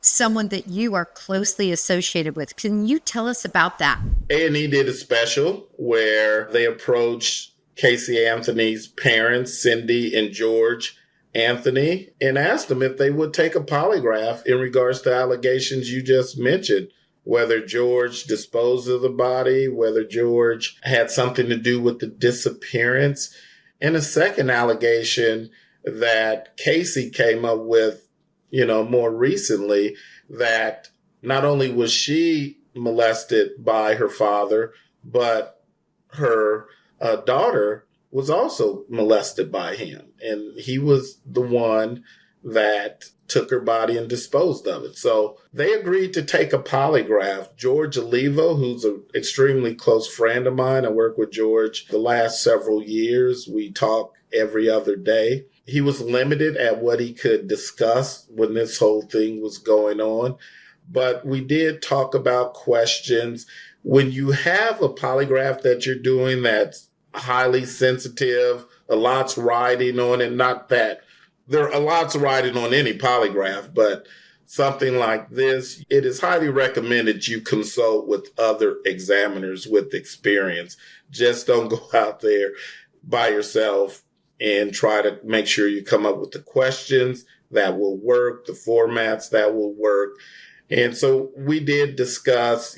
S2: someone that you are closely associated with. Can you tell us about that?
S1: A&E did a special where they approached Casey Anthony's parents, Cindy and George Anthony, and asked them if they would take a polygraph in regards to allegations you just mentioned, whether George disposed of the body, whether George had something to do with the disappearance. And a second allegation that Casey came up with, more recently, that not only was she molested by her father, but her daughter was also molested by him. And he was the one that took her body and disposed of it. So they agreed to take a polygraph. George Olivo, who's an extremely close friend of mine, I worked with George the last several years. We talk every other day. He was limited at what he could discuss when this whole thing was going on. But we did talk about questions. When you have a polygraph that you're doing that's highly sensitive, a lot's riding on it, not that there are a lot's riding on any polygraph, but something like this, it is highly recommended you consult with other examiners with experience. Just don't go out there by yourself and try to make sure you come up with the questions that will work, the formats that will work. And so we did discuss,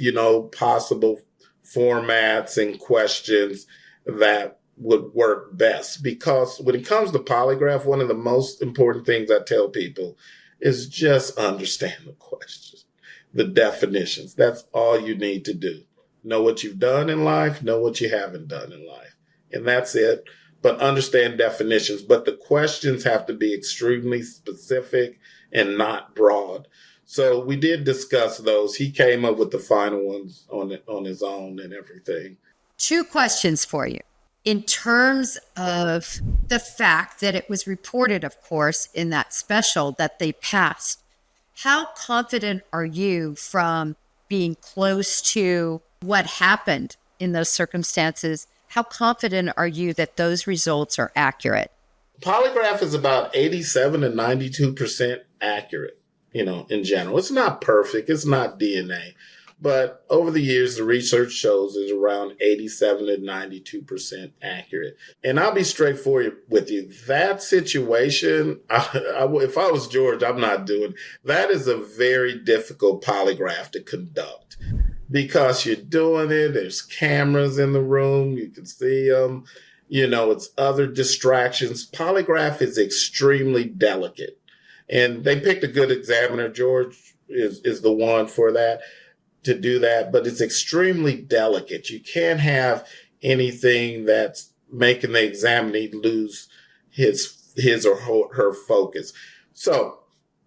S1: possible formats and questions that would work best. Because when it comes to polygraph, one of the most important things I tell people is just understand the questions, the definitions. That's all you need to do. Know what you've done in life, know what you haven't done in life. And that's it. But understand definitions. But the questions have to be extremely specific and not broad. So we did discuss those. He came up with the final ones on his own and everything.
S2: 2 questions for you. In terms of the fact that it was reported, of course, in that special that they passed, how confident are you from being close to what happened in those circumstances? How confident are you that those results are accurate?
S1: Polygraph is about 87 to 92% accurate, in general. It's not perfect. It's not DNA. But over the years, the research shows it's around 87 to 92% accurate. And I'll be straightforward with you. That situation, if I was George, I'm not doing that. Is a very difficult polygraph to conduct because you're doing it. There's cameras in the room. You can see them. It's other distractions. Polygraph is extremely delicate. And they picked a good examiner. George is the one for that, to do that. But it's extremely delicate. You can't have anything that's making the examinee lose his or her focus. So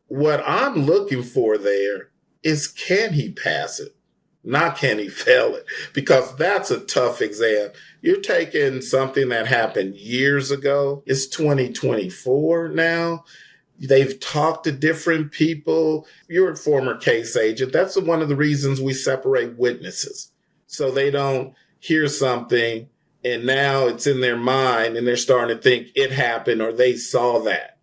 S1: what I'm looking for there is, can he pass it? Not can he fail it? Because that's a tough exam. You're taking something that happened years ago. It's 2024 now. They've talked to different people. You're a former case agent. That's one of the reasons we separate witnesses, so they don't hear something and now it's in their mind and they're starting to think it happened or they saw that.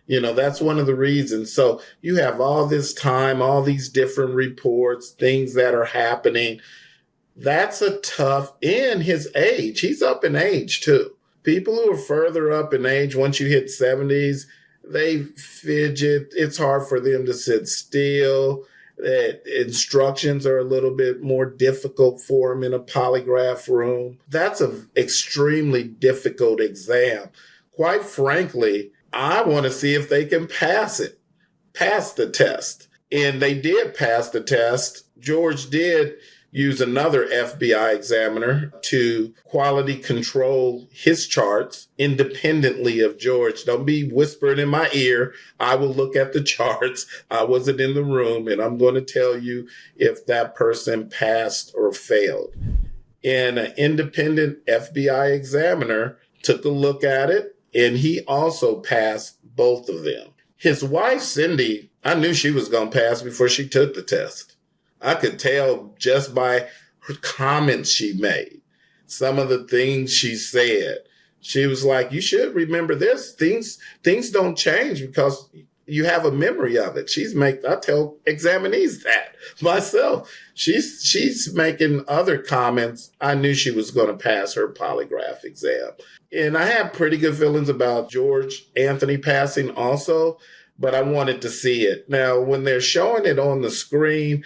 S1: That's one of the reasons. So you have all this time, all these different reports, things that are happening. That's a tough, in his age. He's up in age too. People who are further up in age, once you hit 70s, they fidget. It's hard for them to sit still. Instructions are a little bit more difficult for them in a polygraph room. That's an extremely difficult exam. Quite frankly, I want to see if they can pass the test. And they did pass the test. George did use another FBI examiner to quality control his charts independently of George. Don't be whispering in my ear. I will look at the charts. I wasn't in the room, and I'm going to tell you if that person passed or failed. And an independent FBI examiner took a look at it, and he also passed both of them. His wife, Cindy, I knew she was going to pass before she took the test. I could tell just by her comments she made, some of the things she said. She was like, you should remember this. Things don't change because you have a memory of it. I tell examinees that myself. She's making other comments. I knew she was going to pass her polygraph exam. And I had pretty good feelings about George Anthony passing also, but I wanted to see it. Now, when they're showing it on the screen,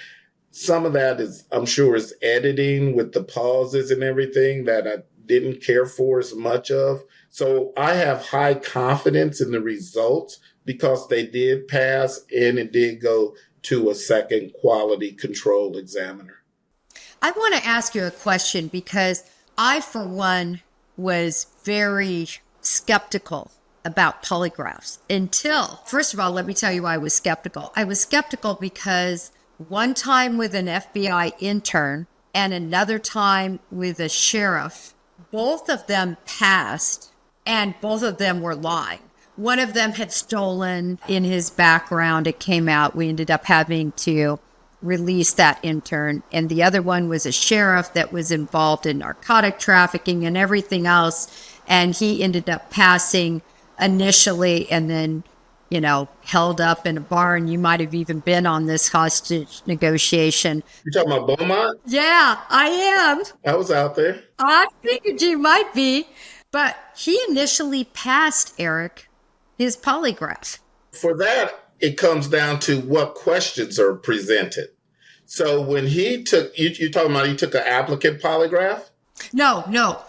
S1: some of that I'm sure is editing with the pauses and everything that I didn't care for as much of. So I have high confidence in the results because they did pass and it did go to a second quality control examiner.
S2: I want to ask you a question because I, for one, was very skeptical about polygraphs until, first of all, let me tell you why I was skeptical. I was skeptical because one time with an FBI intern and another time with a sheriff, both of them passed and both of them were lying. One of them had stolen in his background. It came out. We ended up having to release that intern. And the other one was a sheriff that was involved in narcotic trafficking and everything else. And he ended up passing initially and then, held up in a barn. You might have even been on this hostage negotiation.
S1: You're talking about Beaumont?
S2: Yeah, I am.
S1: I was out there.
S2: I figured you might be. But he initially passed, Eric, his polygraph.
S1: For that, it comes down to what questions are presented. So when he took, you're talking about he took an applicant polygraph?
S2: No.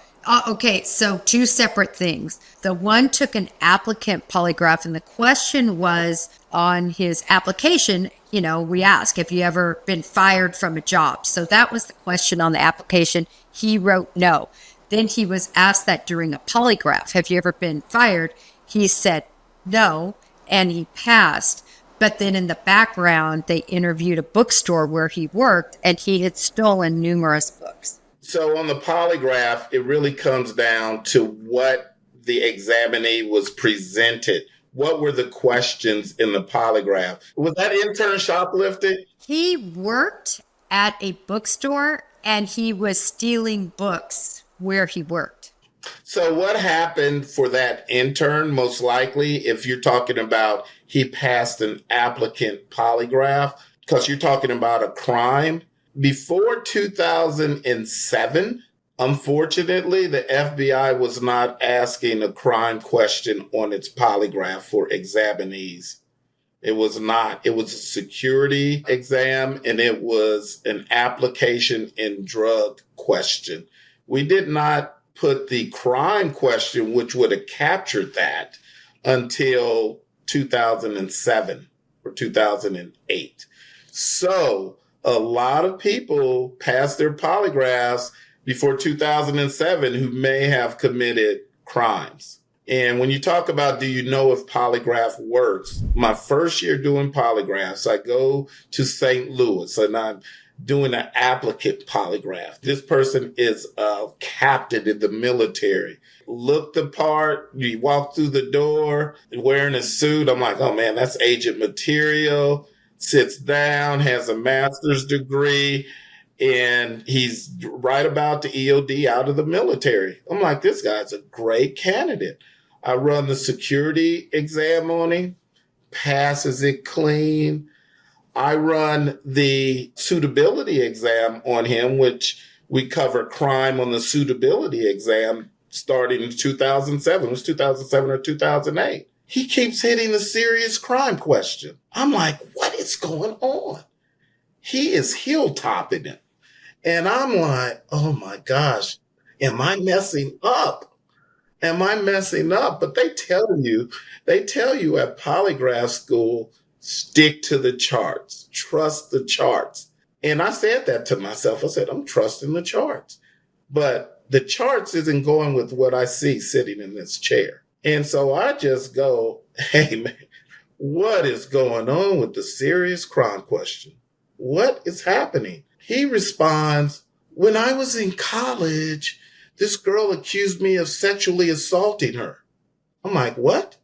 S2: Okay, so 2 separate things. The one took an applicant polygraph, and the question was on his application, we ask, have you ever been fired from a job? So that was the question on the application. He wrote no. Then he was asked that during a polygraph, have you ever been fired? He said no, and he passed. But then in the background, they interviewed a bookstore where he worked, and he had stolen numerous books.
S1: So on the polygraph, it really comes down to what the examinee was presented. What were the questions in the polygraph? Was that intern shoplifted?
S2: He worked at a bookstore, and he was stealing books where he worked.
S1: So what happened for that intern, most likely, if you're talking about he passed an applicant polygraph, because you're talking about a crime? Before 2007, unfortunately, the FBI was not asking a crime question on its polygraph for examinees. It was not. It was a security exam, and it was an application in drug question. We did not put the crime question, which would have captured that, until 2007 or 2008. So a lot of people passed their polygraphs before 2007 who may have committed crimes. And when you talk about, do you know if polygraph works? My first year doing polygraphs, I go to St. Louis and I'm doing an applicant polygraph. This person is a captain in the military. Looked the part, you walk through the door wearing a suit. I'm like, oh man, that's agent material. Sits down, has a master's degree, and he's right about to EOD out of the military. I'm like, this guy's a great candidate. I run the security exam on him, passes it clean. I run the suitability exam on him, which we cover crime on the suitability exam starting in 2007. It was 2007 or 2008. He keeps hitting the serious crime question. I'm like, what is going on? He is hilltopping it. And I'm like, oh my gosh, am I messing up? Am I messing up? But they tell you at polygraph school, stick to the charts, trust the charts. And I said that to myself. I said, I'm trusting the charts. But the charts isn't going with what I see sitting in this chair. And so I just go, hey, man, what is going on with the serious crime question? What is happening? He responds, when I was in college, this girl accused me of sexually assaulting her. I'm like, what?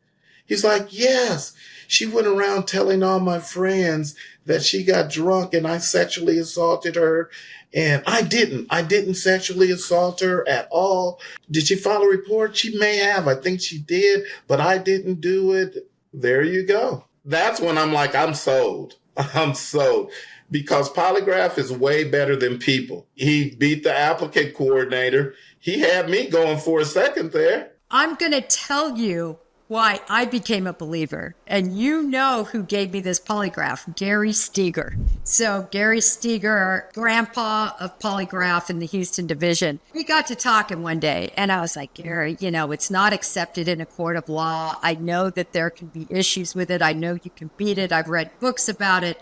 S1: He's like, yes. She went around telling all my friends that she got drunk and I sexually assaulted her. And I didn't sexually assault her at all. Did she file a report? She may have. I think she did, but I didn't do it. There you go. That's when I'm like, I'm sold. I'm sold. Because polygraph is way better than people. He beat the applicant coordinator. He had me going for a second there.
S2: I'm going to tell you why I became a believer. And you know who gave me this polygraph, Gary Steger. So Gary Steger, grandpa of polygraph in the Houston division, we got to talking one day and I was like, Gary, you know, it's not accepted in a court of law. I know that there can be issues with it. I know you can beat it. I've read books about it.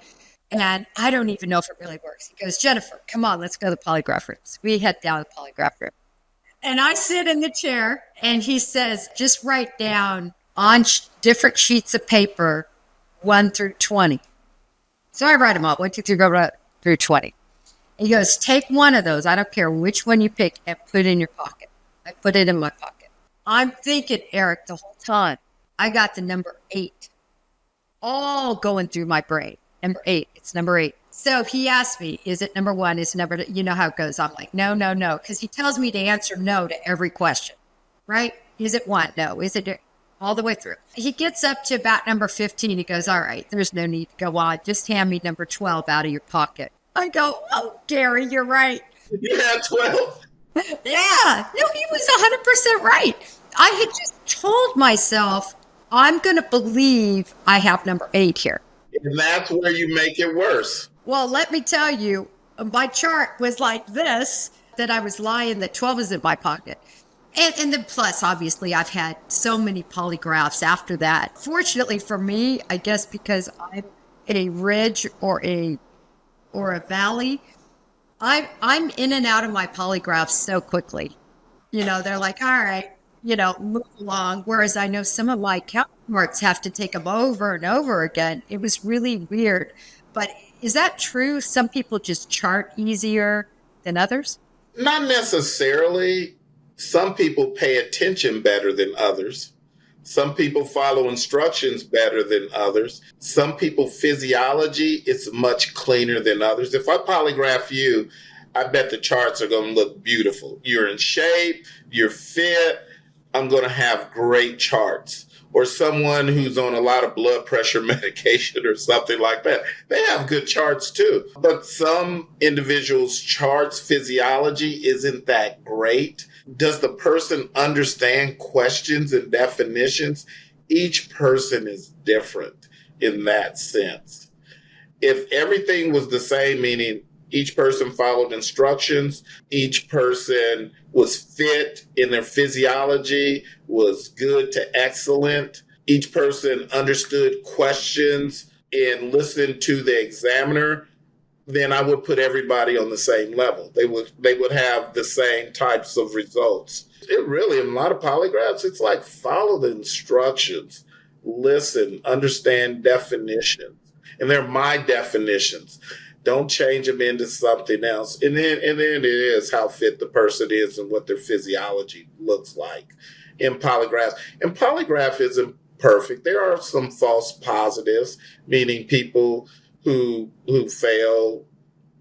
S2: And I don't even know if it really works. He goes, Jennifer, come on, let's go to the polygraph rooms. We head down to the polygraph room. And I sit in the chair and he says, just write down on different sheets of paper, 1 through 20. So I write them up, 1, 2, 3, go through 20. He goes, take one of those. I don't care which one you pick and put it in your pocket. I put it in my pocket. I'm thinking, Eric, the whole time, I got the number 8 all going through my brain. Number 8. It's number 8. So he asked me, is it number 1? Is it number 2? You know how it goes. I'm like, no. Because he tells me to answer no to every question, right? Is it 1? No. Is it all the way through? He gets up to about number 15. He goes, all right, there's no need to go on. Just hand me number 12 out of your pocket. I go, oh, Gary, you're right.
S1: Yeah, 12.
S2: Yeah. No, he was 100% right. I had just told myself, I'm going to believe I have number 8 here.
S1: And that's where you make it worse.
S2: Well, let me tell you, my chart was like this, that I was lying that 12 is in my pocket. And then plus, obviously, I've had so many polygraphs after that. Fortunately for me, I guess because I'm in a ridge or a valley, I'm in and out of my polygraphs so quickly. You know, they're like, all right,
S3: move along. Whereas I know some of my counterparts have to take them over and over again. It was really weird. But is that true? Some people just chart easier than others?
S1: Not necessarily. Some people pay attention better than others. Some people follow instructions better than others. Some people physiology is much cleaner than others. If I polygraph you, I bet the charts are going to look beautiful. You're in shape, you're fit. I'm going to have great charts. Or someone who's on a lot of blood pressure medication or something like that, they have good charts too. But some individuals' charts physiology isn't that great. Does the person understand questions and definitions? Each person is different in that sense. If everything was the same, meaning each person followed instructions, each person was fit in their physiology, was good to excellent, each person understood questions and listened to the examiner, then I would put everybody on the same level. They would have the same types of results. It really, in a lot of polygraphs, it's like follow the instructions, listen, understand definitions. And they're my definitions. Don't change them into something else. And then it is how fit the person is and what their physiology looks like in polygraphs. And polygraph isn't perfect. There are some false positives, meaning people who fail,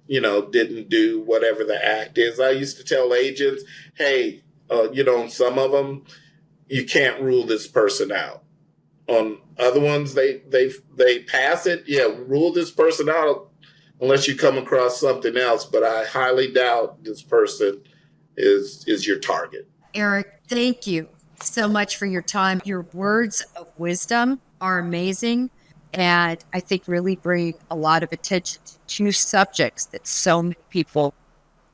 S1: didn't do whatever the act is. I used to tell agents, hey, on some of them, you can't rule this person out. On other ones, they pass it. Yeah, rule this person out unless you come across something else. But I highly doubt this person is your target.
S3: Eric, thank you so much for your time. Your words of wisdom are amazing, and I think really bring a lot of attention to two subjects that so many people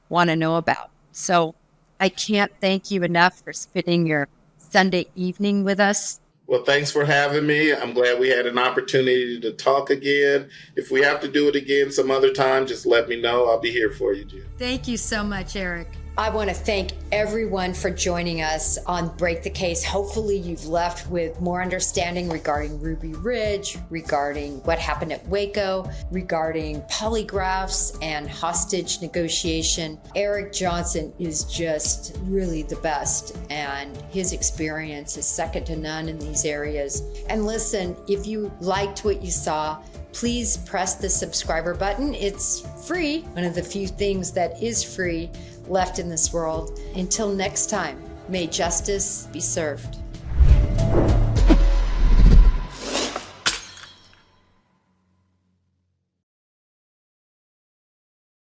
S3: want to know about. So I can't thank you enough for spending your Sunday evening with us.
S1: Well, thanks for having me. I'm glad we had an opportunity to talk again. If we have to do it again some other time, just let me know. I'll be here for you, Jen.
S3: Thank you so much, Eric.
S2: I want to thank everyone for joining us on Break the Case. Hopefully you've left with more understanding regarding Ruby Ridge, regarding what happened at Waco, regarding polygraphs and hostage negotiation. Eric Johnson is just really the best, and his experience is second to none in these areas. And listen, if you liked what you saw, please press the subscriber button. It's free, one of the few things that is free left in this world. Until next time, may justice be served.